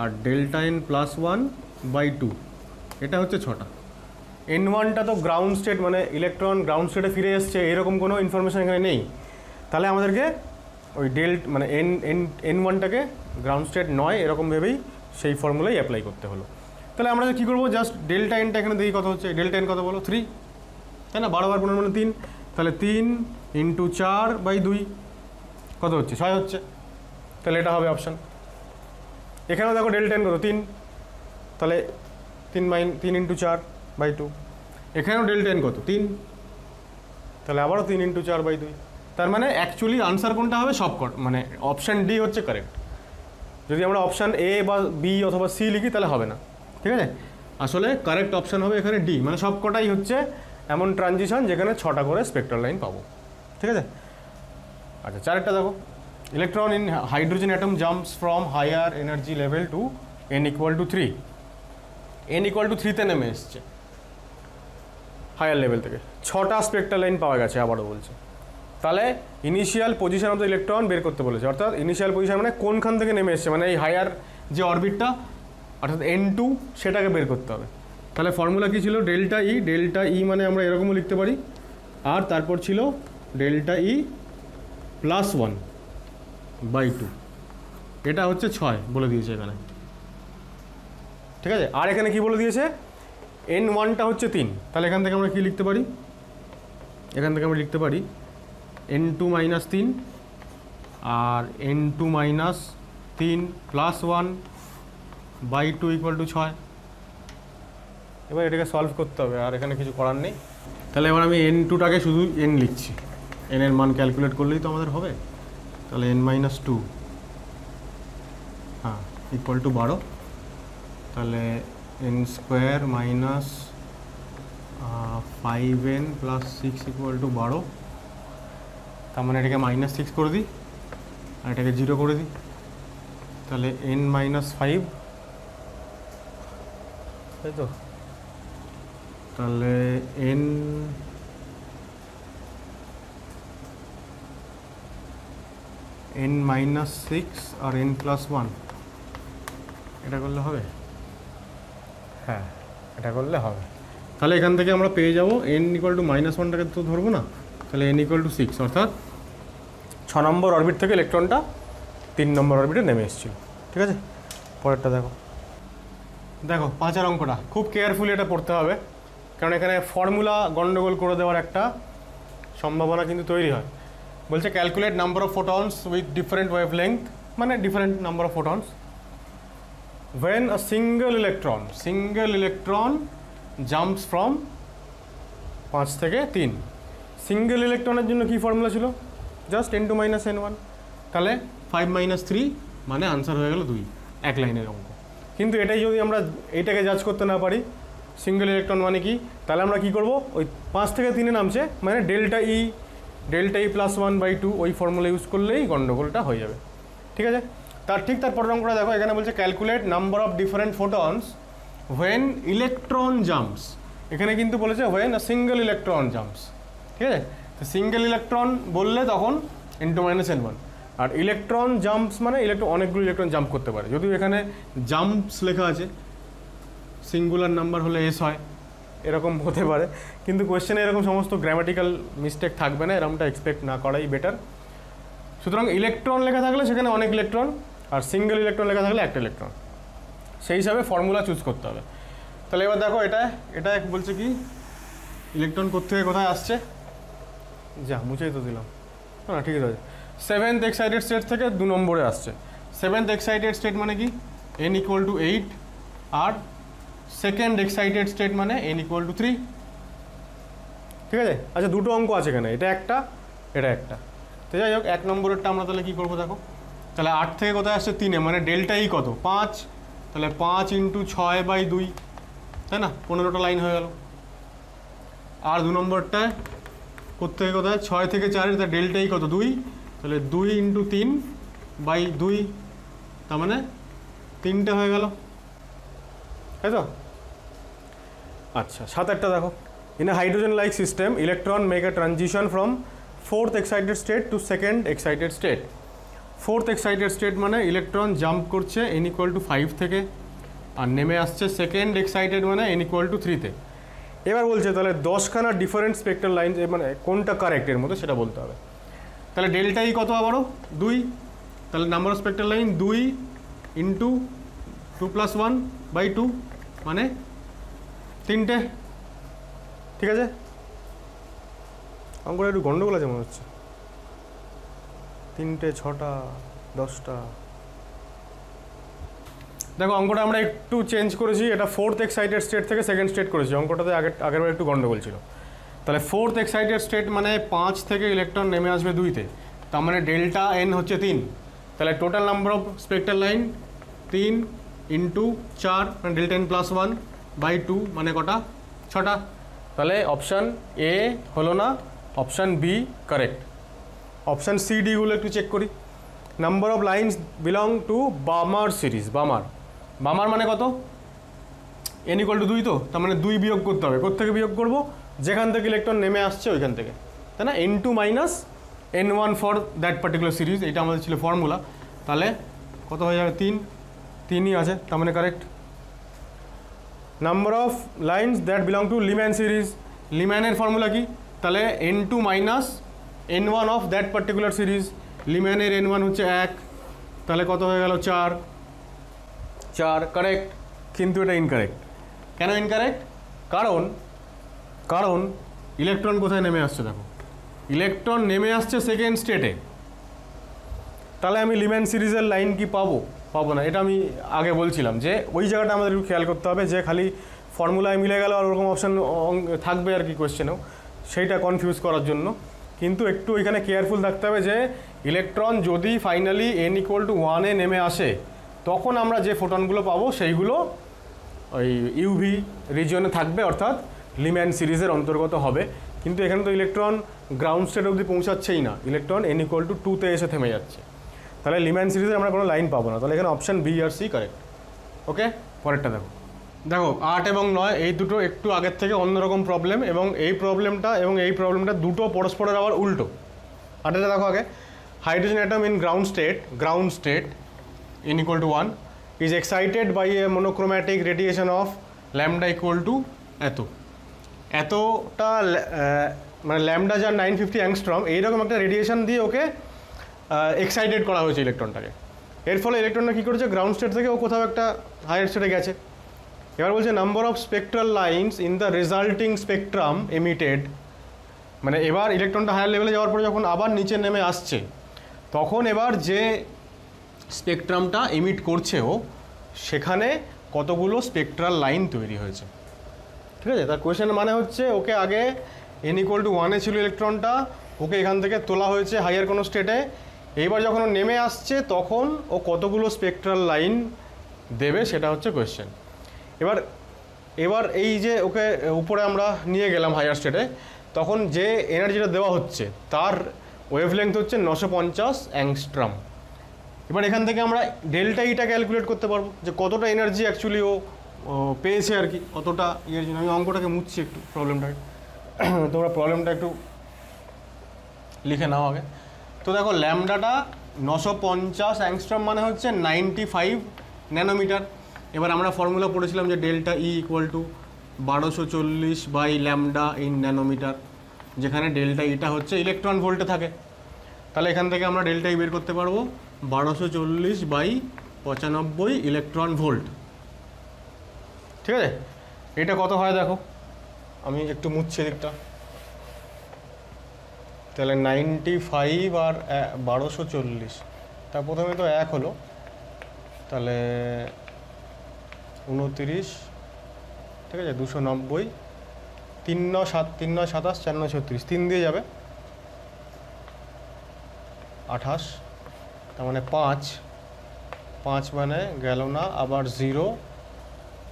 আর ডেল্টা এন প্লাস 1/2, এটা হচ্ছে 6টা। N1টা তো গ্রাউন্ড স্টেট, মানে ইলেকট্রন গ্রাউন্ড স্টেটে ফিরে এসছে, এরকম কোনো ইনফরমেশান এখানে নেই। তাহলে আমাদেরকে ওই মানে N1টাকে গ্রাউন্ড স্টেট নয় এরকম ভেবেই সেই ফর্মুলাই অ্যাপ্লাই করতে হলো। তাহলে আমরা কী করবো, জাস্ট ডেল্টা এনটা এখানে দেখি কত হচ্ছে। ডেল্টা এন কত বলো, 3, তাই না? 12 বার 15 মানে 3, তাহলে 3 × 4/2 কত হচ্ছে, 6 হচ্ছে। তাহলে এটা হবে অপশান। এখানেও দেখো ডেল্টা এন কত, 3, তাহলে 3 × 4/2। এখানেও ডেল্টা এন কত, 3, তাহলে আবারও 3 × 4/2। তার মানে অ্যাকচুয়ালি আনসার কোনটা হবে, সবকট, মানে অপশান ডি হচ্ছে কারেক্ট। যদি আমরা অপশান এ বা বি অথবা সি লিখি তাহলে হবে না, ঠিক আছে? আসলে কারেক্ট অপশান হবে এখানে ডি, মানে সবকটাই হচ্ছে এমন ট্রানজিশন যেখানে 6টা করে স্পেকট্রাল লাইন পাবো, ঠিক আছে? আচ্ছা, চারেরটা দেখো, electron in hydrogen atom jumps from higher energy level to n = 3। n = 3তে নেমে এসছে হায়ার লেভেল থেকে, 6টা স্পেকট্রাল লাইন পাওয়া গেছে, আবারও বলছে। তাহলে initial position of the electron বের করতে বলেছে, অর্থাৎ ইনিশিয়াল পজিশন মানে কোনখান থেকে নেমে এসছে, মানে এই হায়ার যে অরবিটটা অর্থাৎ N2 সেটাকে বের করতে হবে। তাহলে ফর্মুলা কী ছিল, ডেল্টা ই মানে আমরা এরকমও লিখতে পারি, আর তারপর ছিল ডেল্টা ই প্লাস 1/2, এটা হচ্ছে 6 বলে দিয়েছে এখানে, ঠিক আছে? আর এখানে কি বলে দিয়েছে, N1টা হচ্ছে 3, তাহলে এখান থেকে আমরা কি লিখতে পারি, এখান থেকে আমরা লিখতে পারি N2 - 3 আর N2 - 3 প্লাস 1/2 = 6। এবার এটাকে সলভ করতে হবে, আর এখানে কিছু করার নেই। তাহলে এবার আমি N2টাকে শুধু n লিখছি, n এর মান ক্যালকুলেট করলেই তো আমাদের হবে। তাহলে n - 2 হ্যাঁ = 12, তাহলে n² - 5n + 6 = 12। তার মানে এটাকে -6 করে দিই আর এটাকে 0 করে দিই, তাহলে n - 5, তাই তো? তাহলে n -6 আর n + 1, এটা করলে হবে? হ্যাঁ, এটা করলে হবে। তাহলে এখান থেকে আমরা পেয়ে যাব n = -1টাকে তো ধরবো না, তাহলে n = 6, অর্থাৎ 6 নম্বর অরবিট থেকে ইলেকট্রনটা 3 নম্বর অরবিটে নেমে এসেছিল, ঠিক আছে? পরেরটা দেখো, 5 অঙ্কটা খুব কেয়ারফুলি এটা পড়তে হবে, কারণ এখানে ফর্মুলা গন্ডগোল করে দেওয়ার একটা সম্ভাবনা কিন্তু তৈরি হয়। বলছে calculate number of photons with different wavelength, মানে different number of photons when a single electron jumps from 5 থেকে 3। সিঙ্গেল ইলেকট্রনের জন্য কি ফর্মুলা ছিল, জাস্ট n2 - n1, তাহলে 5 - 3 মানে আনসার হয়ে গেল 2, এক লাইনের অঙ্ক। কিন্তু এটাই যদি আমরা এইটাকে জাজ করতে না পারি, সিঙ্গেল ইলেকট্রন মানে কি, তাহলে আমরা কি করব, ওই 5 থেকে 3-এ নামছে মানে ডেল্টা ই প্লাস 1/2 ওই ফর্মুলা ইউজ করলেই গন্ডগোলটা হয়ে যাবে, ঠিক আছে? তার পরের অঙ্কটা দেখো, এখানে বলছে calculate number of different photons when electron jumps. এখানে কিন্তু বলেছে when a single electron jumps, ঠিক আছে? তো সিঙ্গেল ইলেকট্রন বললে তখন n2 - n1, আর ইলেকট্রন জাম্পস মানে অনেকগুলো ইলেকট্রন জাম্প করতে পারে। যদিও এখানে জাম্পস লেখা আছে, সিঙ্গুলার নাম্বার হলে এস হয়, এরকম হতে পারে, কিন্তু কোয়েশ্চেনে এরকম সমস্ত গ্রামাটিক্যাল মিস্টেক থাকবে না, এরকমটা এক্সপেক্ট না করাই বেটার। সুতরাং ইলেকট্রন লেখা থাকলে সেখানে অনেক ইলেকট্রন, আর সিঙ্গেল ইলেকট্রন লেখা থাকলে একটা ইলেকট্রন, সেই হিসাবে ফর্মুলা চুজ করতে হবে। তাহলে এবার দেখো, এটা বলছে কি ইলেকট্রন কোত্থেকে কোথায় আসছে, যা মুছেই তো দিলাম, না ঠিক আছে। 7th এক্সাইটেড স্টেট থেকে 2 নম্বরে আসছে। 7th এক্সাইটেড স্টেট মানে কি, n = 8, আর 2nd এক্সাইটেড স্টেট মানে n = 3, ঠিক আছে? আচ্ছা, দুটো অঙ্ক আছে এখানে, এটা একটা, এটা একটা। তো যাই হোক, 1 নম্বরেরটা আমরা তাহলে কী করবো দেখো, তাহলে 8 থেকে কোথায় আসছে 3-এ, মানে ডেল্টা ই কত, 5, তাহলে 5 × 6/2, তাই না? 15টা লাইন হয়ে গেল। আর 2 নম্বরটায় কোত্থেকে কোথায়, 6 থেকে 4-এর, তাহলে ডেল্টা ই কত, 2, তাহলে 2 × 3/2, তার মানে 3টে হয়ে গেল, তাই তো? আচ্ছা 7 দেখো, in a hydrogen like system electron make a transition from 4th excited state to 2nd excited state. 4th excited state মানে ইলেকট্রন জাম্প করছে n=5 থেকে, আর নেমে আসছে 2nd এক্সাইটেড মানে n=3-তে। এবার বলছে তাহলে 10খানা ডিফারেন্ট স্পেকট্রাল লাইন, মানে কোনটা কারেক্ট এর মধ্যে সেটা বলতে হবে। তাহলে ডেল্টা ই কত আবারও 2, তাহলে নাম্বার অফ স্পেকট্রাল লাইন 2 × 2 + 1/2 মানে 3টে। ঠিক আছে, অঙ্কটা একটু গন্ডগোল আছে মনে হচ্ছে। 3টে 6টা 10টা। দেখো অঙ্কটা আমরা একটু চেঞ্জ করেছি, এটা 4th এক্সাইটেড স্টেট থেকে 2nd স্টেট করেছি। অঙ্কটাতে আগেরবার একটু গন্ডগোল ছিল। তাহলে 4th এক্সাইটেড স্টেট মানে 5 থেকে ইলেকট্রন নেমে আসবে 2-তে, তার মানে ডেল্টা এন হচ্ছে 3। তাহলে total number of spectral line 3 × 4 মানে ডেল্টা এন + 1/2 মানে কটা? 6টা। তাহলে অপশান এ হলো না, option B correct. Option C ডিগুলো একটু চেক করি। Number of lines belong to Balmer series. Balmer মানে কত? n=2 তো, তার মানে 2 বিয়োগ করতে হবে। কোত্থেকে বিয়োগ করবো? যেখান থেকে ইলেকট্রন নেমে আসছে ওইখান থেকে, তাই না? n2 - n1 for that particular series, এটা আমাদের ছিল ফর্মুলা। তাহলে কত হয়ে যাবে? 3ই আছে, তার মানে correct. Number of lines that belong to Lyman series. লিম্যানের ফর্মুলা কি? তাহলে n2 - n1 of that particular series. লিম্যানের n1 হচ্ছে 1, তাহলে কত হয়ে গেল? 4 কারেক্ট। কিন্তু এটা ইনকারেক্ট। কেন ইনকারেক্ট? কারণ ইলেকট্রন কোথায় নেমে আসছে? দেখো ইলেকট্রন নেমে আসছে 2nd স্টেটে। তাহলে আমি লিম্যান সিরিজের লাইন কি পাবো না। এটা আমি আগে বলছিলাম যে ওই জায়গাটা আমাদের একটু খেয়াল করতে হবে, যে খালি ফর্মুলায় মিলে গেল আর ওরকম অপশান থাকবে আর কি কোয়েশ্চেনেও, সেইটা কনফিউজ করার জন্য। কিন্তু একটু এখানে কেয়ারফুল থাকতে হবে যে ইলেকট্রন যদি ফাইনালি n=1-এ নেমে আসে, তখন আমরা যে ফোটনগুলো পাবো সেইগুলো ওই ইউভি রিজিয়নে থাকবে, অর্থাৎ লিম্যান সিরিজের অন্তর্গত হবে। কিন্তু এখানে তো ইলেকট্রন গ্রাউন্ড স্টেট অবধি পৌঁছাচ্ছেই না, ইলেকট্রন n=2-তে এসে থেমে যাচ্ছে। তাহলে লিম্যান সিরিজে আমরা কোনো লাইন পাবো না। তাহলে এখানে অপশান বি আর সি কারেক্ট। ওকে, পরেরটা দেখো। 8 এবং 9 এই দুটো একটু আগের থেকে অন্যরকম প্রবলেম, এবং এই প্রবলেমটা দুটো পরস্পরের আবার উল্টো। 8টা দেখো আগে। Hydrogen atom in ground state n=1 is excited by a monochromatic radiation of lambda এতটা মানে ল্যামডা যার 950 অ্যাংস্ট্রম, এইরকম একটা রেডিয়েশন দিয়ে ওকে এক্সাইটেড করা হয়েছে ইলেকট্রনটাকে। এর ফলে ইলেকট্রনটা কী করেছে? গ্রাউন্ড স্টেট থেকে ও কোথাও একটা হায়ার স্টেটে গেছে। এবার বলছে number of spectral lines in the resulting spectrum emitted. মানে এবার ইলেকট্রনটা হায়ার লেভেলে যাওয়ার পরে যখন আবার নিচে নেমে আসছে, তখন এবার যে স্পেকট্রামটা এমিট করছে ও, সেখানে কতগুলো স্পেকট্রাল লাইন তৈরি হয়েছে। ঠিক আছে, তার কোয়েশ্চেন মানে হচ্ছে ওকে আগে n=1-এ ছিল ইলেকট্রনটা, ওকে এখান থেকে তোলা হয়েছে হাইয়ার কোনো স্টেটে। এইবার যখন ও নেমে আসছে তখন ও কতগুলো স্পেকট্রাল লাইন দেবে, সেটা হচ্ছে কোয়েশ্চেন। এবার এই যে ওকে উপরে আমরা নিয়ে গেলাম হাইয়ার স্টেটে, তখন যে এনার্জিটা দেওয়া হচ্ছে তার ওয়েভলেংথ হচ্ছে 950 অ্যাংস্ট্রম। এবার এখান থেকে আমরা ডেল্টা ইটা ক্যালকুলেট করতে পারবো, যে কতটা এনার্জি অ্যাকচুয়ালি ও পেয়েছে আর কি, অতটা ইয়ের জন্য। আমি অঙ্কটাকে মুছছি একটু, প্রবলেমটাকে তোমরা প্রবলেমটা একটু লিখে নাও আগে। তো দেখো ল্যামডাটা 950 অ্যাংস্ট্রম মানে হচ্ছে 95 ন্যানোমিটার। এবার আমরা ফর্মুলা পড়েছিলাম যে ডেল্টা ই = 1240/λ ইন ন্যানোমিটার, যেখানে ডেল্টা ইটা হচ্ছে ইলেকট্রন ভোল্টে থাকে। তাহলে এখান থেকে আমরা ডেল্টা ই বের করতে পারবো 1240/95 ইলেকট্রন ভোল্ট। ঠিক আছে, এটা কত হয় দেখো, আমি একটু মুছছি দিকটা। তাহলে 95 আর 1240, তা প্রথমে তো 1 হলো, তাহলে 29, ঠিক আছে, 290, 3 9 27, 4 9 36, 3 দিয়ে যাবে 28, তার মানে 5 মানে গেল না, আবার 0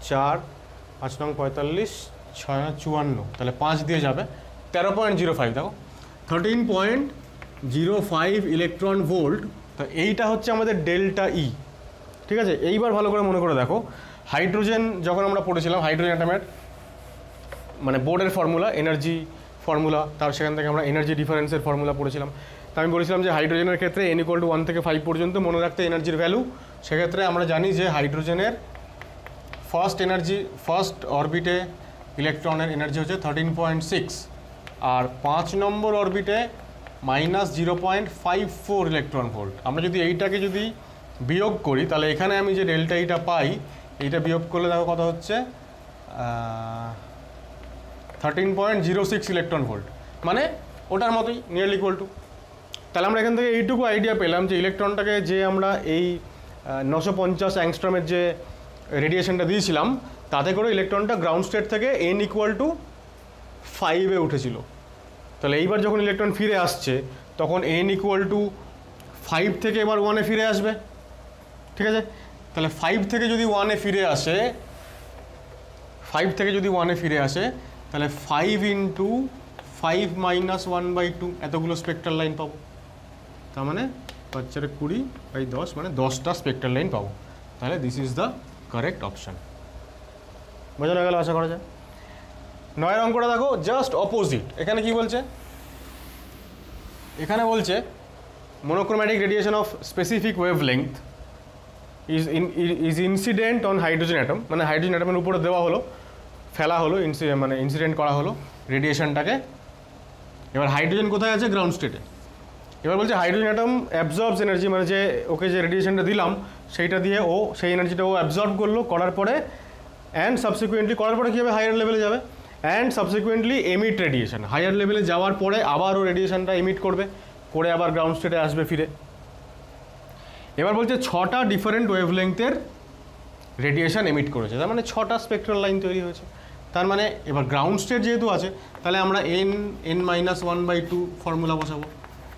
4 5 নং 45, 6 নং 54, তাহলে 5 দিয়ে যাবে 13.05। দেখো 13.05 ইলেকট্রন ভোল্ট। তো এইটা হচ্ছে আমাদের ডেল্টা ই। ঠিক আছে, এইবার ভালো করে মনে করে দেখো, হাইড্রোজেন যখন আমরা পড়েছিলাম হাইড্রোজেন অ্যাটমের মানে বোর্ডের ফর্মুলা এনার্জি ফর্মুলা, তার সেখান থেকে আমরা এনার্জি ডিফারেন্সের ফর্মুলা পড়েছিলাম। তা আমি বলেছিলাম যে হাইড্রোজেনের ক্ষেত্রে n=1 থেকে 5 পর্যন্ত মনে রাখতে এনার্জির ভ্যালু। সেক্ষেত্রে আমরা জানি যে হাইড্রোজেনের ফার্স্ট অরবিটে ইলেকট্রনের এনার্জি হচ্ছে 13.6, আর 5 নম্বর অরবিটে -0.54 ইলেকট্রন ভোল্ট। আমরা যদি এইটাকে যদি বিয়োগ করি তাহলে এখানে আমি যে ডেল্টা এইটা পাই, এইটা বিয়োগ করলে দেখো কত হচ্ছে 13.06 ইলেকট্রন ভোল্ট, মানে ওটার মতোই নিয়ারলি ইকুয়াল টু। তাহলে আমরা এখান থেকে এইটুকু আইডিয়া পেলাম যে ইলেকট্রনটাকে যে আমরা এই 950 অ্যাংস্ট্রমের যে রেডিয়েশনটা দিয়েছিলাম তাতে করে ইলেকট্রনটা গ্রাউন্ড স্টেট থেকে n=5-এ উঠেছিল। তাহলে এইবার যখন ইলেকট্রন ফিরে আসছে তখন n=5 থেকে এবার 1-এ ফিরে আসবে, ঠিক আছে? তাহলে 5 থেকে যদি 1-এ ফিরে আসে, 5 থেকে যদি 1-এ ফিরে আসে তাহলে 5 × 5 - 1/2 এতগুলো স্পেকট্রাল লাইন পাবো। তার মানে 5×20/10 মানে 10টা স্পেকট্রাল লাইন পাবো। তাহলে this is the correct option. বোঝানো গেল আশা করা যায়। 9 অঙ্কটা দেখো জাস্ট অপোজিট। এখানে কি বলছে? এখানে বলছে monochromatic radiation of specific wavelength is incident on hydrogen atom, মানে হাইড্রোজেন অ্যাটমের উপরে দেওয়া হলো, ফেলা হলো, মানে ইনসিডেন্ট করা হলো রেডিয়েশনটাকে। এবার হাইড্রোজেন কোথায় আছে? গ্রাউন্ড স্টেটে। এবার বলছে হাইড্রোজেন অ্যাটম অ্যাবজর্বস এনার্জি, মানে যে ওকে যে রেডিয়েশনটা দিলাম সেইটা দিয়ে ও সেই এনার্জিটা ও অ্যাবজর্ব করলো, করার পরে অ্যান্ড সাবসিকুয়েন্টলি করার পরে কী হবে? হায়ার লেভেলে যাবে and subsequently emit radiation. Higher লেভেলে যাওয়ার পরে আবার ও রেডিয়েশনটা এমিট করবে, করে আবার গ্রাউন্ড স্টেটে আসবে ফিরে। এবার বলছে 6টা ডিফারেন্ট ওয়েভলেংথের রেডিয়েশন এমিট করেছে, তার মানে 6টা স্পেকট্রাল লাইন তৈরি হয়েছে। তার মানে এবার গ্রাউন্ড স্টেট যেহেতু আছে তাহলে আমরা n-1/2 ফর্মুলা বসাবো,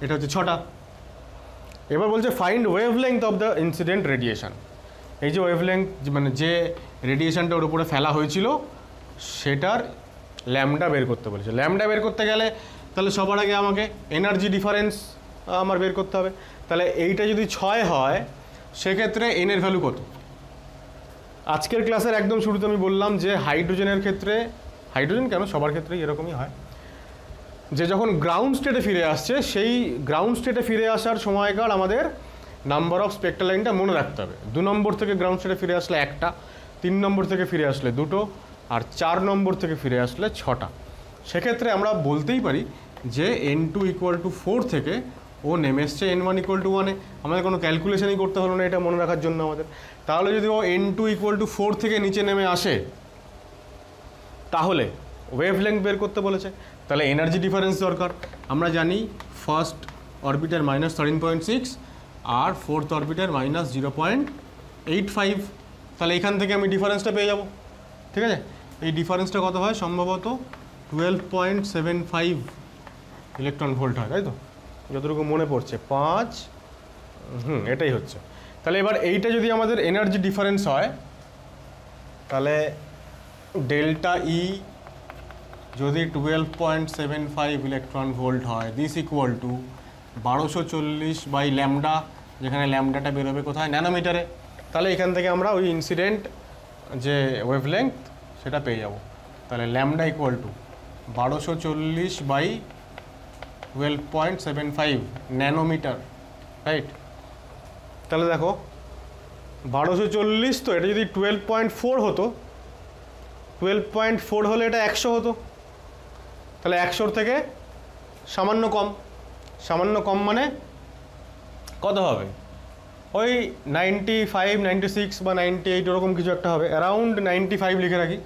এটা হচ্ছে 6টা। এবার বলছে find wavelength of the incident radiation. এই যে ওয়েভলেংথ মানে যে রেডিয়েশনটা ওর উপরে ফেলা হয়েছিল সেটার ল্যামডা বের করতে বলেছে। ল্যামডা বের করতে গেলে তাহলে সবার আগে আমাকে এনার্জি ডিফারেন্স আমার বের করতে হবে। তাহলে এইটা যদি 6 হয় সেক্ষেত্রে n এর ভ্যালু কত? আজকের ক্লাসের একদম শুরুতে আমি বললাম যে হাইড্রোজেনের ক্ষেত্রে, হাইড্রোজেন কেন সবার ক্ষেত্রেই এরকমই হয়, যে যখন গ্রাউন্ড স্টেটে ফিরে আসছে সেই গ্রাউন্ড স্টেটে ফিরে আসার সময়কাল আমাদের নাম্বার অফ স্পেকট্রাল লাইনটা মনে রাখতে হবে। 2 নম্বর থেকে গ্রাউন্ড স্টেটে ফিরে আসলে 1টা, 3 নম্বর থেকে ফিরে আসলে 2টো, আর 4 নম্বর থেকে ফিরে আসলে 6টা। সেক্ষেত্রে আমরা বলতেই পারি যে n2=4 থেকে ও নেমে এসছে n1=1-এ। আমাদের কোনো ক্যালকুলেশনই করতে হলো না এটা মনে রাখার জন্য আমাদের। তাহলে যদি ও n2=4 থেকে নিচে নেমে আসে তাহলে ওয়েভলেংথ বের করতে বলেছে, তাহলে এনার্জি ডিফারেন্স দরকার। আমরা জানি ফার্স্ট অরবিটার -13.6 আর ফোর্থ অরবিটার -0.85। তাহলে এখান থেকে আমি ডিফারেন্সটা পেয়ে যাব, ঠিক আছে? এই ডিফারেন্সটা কত হয়? সম্ভবত 12.75 ইলেকট্রন ভোল্ট হয়, তাই তো? যতটুকু মনে পড়ছে 5, এটাই হচ্ছে। তাহলে এবার এইটা যদি আমাদের এনার্জি ডিফারেন্স হয় তাহলে ডেল্টা ই যদি 12.75 ইলেকট্রন ভোল্ট হয়, দিস ইকুয়াল টু 1240/ল্যামডা, যেখানে ল্যামডাটা বেরোবে কোথায়? ন্যানোমিটারে। তাহলে এখান থেকে আমরা ওই ইনসিডেন্ট যে ওয়েভলেংথ সেটা পেয়ে যাব। তাহলে lambda equal to 1240/12.75 nanometer, right? তাহলে দেখো 1240, তো এটা যদি 12.4 হতো, 12.4 হলে এটা 100 হতো। তাহলে 100-র থেকে সামান্য কম, সামান্য কম মানে কত হবে? ওই 95, 96 বা 98 ওরকম কিছু একটা হবে। অ্যারাউন্ড 95 লিখে রাখি।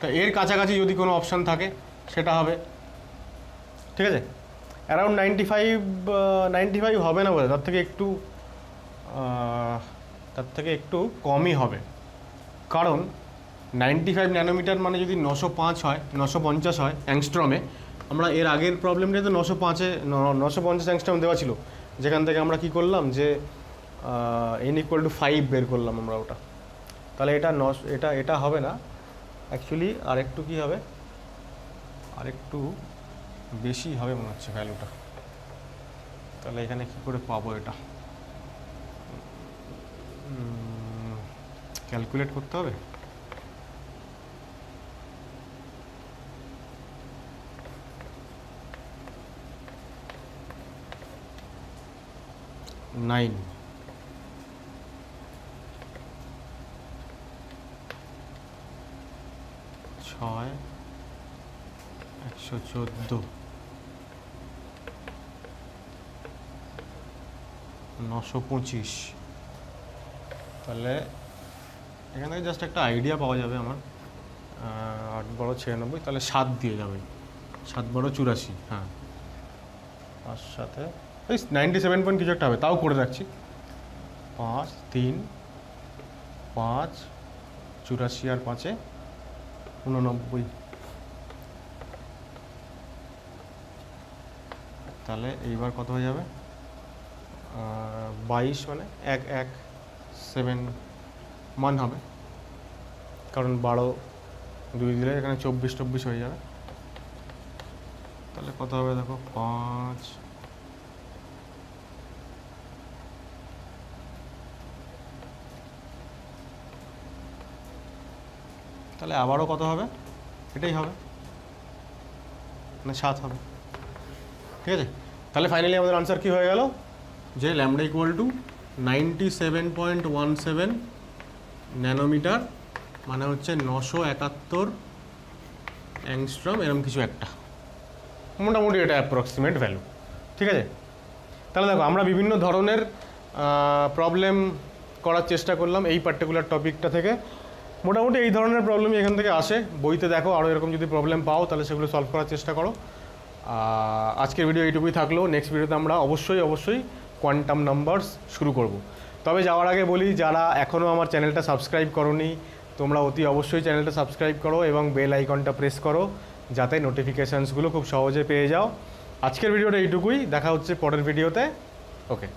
তা এর কাছাকাছি যদি কোনো অপশান থাকে সেটা হবে, ঠিক আছে? অ্যারাউন্ড 95 হবে না বলে, তার থেকে একটু কমই হবে। কারণ 95 ন্যানোমিটার মানে যদি 905 হয়, 950 হয় অ্যাংস্ট্রমে, আমরা এর আগের প্রবলেমটাই তো 950 অ্যাংস্ট্রম দেওয়া ছিল, যেখান থেকে আমরা কি করলাম যে n=5 বের করলাম আমরা ওটা। তাহলে এটা হবে না অ্যাকচুয়ালি, আরেকটু কি হবে, আরেকটু বেশি হবে মনে হচ্ছে ভ্যালুটা। তাহলে এখানে কি করে পাবো এটা? ক্যালকুলেট করতে হবে। নাইন, ছয়, 114, 925। তাহলে এখান থেকে জাস্ট একটা আইডিয়া পাওয়া যাবে আমার। 8 বড় 96, তাহলে 7 দিয়ে যাবে, 7 বড় 84। হ্যাঁ, তার সাথে এই 97 পয়েন্ট কিছু একটা হবে, তাও করে রাখছি। 5, 3, 5, 84 আর 5-এ 89। তাহলে এইবার কত হয়ে যাবে? 22 মানে 117 হবে, কারণ 12 2 দিলে এখানে 24 হয়ে যাবে। তাহলে কত হবে দেখো, 5, তাহলে আবারও কত হবে? এটাই হবে, মানে 7 হবে। ঠিক আছে, তাহলে ফাইনালি আমাদের আনসার কী হয়ে গেল? যে ল্যামডা ইকুয়াল টু 97.17 ন্যানোমিটার, মানে হচ্ছে 971 অ্যাংস্ট্রম, এরকম কিছু একটা, মোটামুটি এটা অ্যাপ্রক্সিমেট ভ্যালু। ঠিক আছে, তাহলে দেখো আমরা বিভিন্ন ধরনের প্রবলেম করার চেষ্টা করলাম এই পার্টিকুলার টপিকটা থেকে। মোটামুটি এই ধরনের প্রবলেমই এখান থেকে আসে। বইতে দেখো আরও এরকম যদি প্রবলেম পাও তাহলে সেগুলো সলভ করার চেষ্টা করো। আজকের ভিডিও এইটুকুই থাকলো। নেক্সট ভিডিওতে আমরা অবশ্যই কোয়ান্টাম নাম্বারস শুরু করব। তবে যাওয়ার আগে বলি, যারা এখনও আমার চ্যানেলটা সাবস্ক্রাইব করোনি তোমরা অতি অবশ্যই চ্যানেলটা সাবস্ক্রাইব করো এবং বেল আইকনটা প্রেস করো, যাতে নোটিফিকেশানসগুলো খুব সহজে পেয়ে যাও। আজকের ভিডিওটা এইটুকুই, দেখা হচ্ছে পরের ভিডিওতে। ওকে।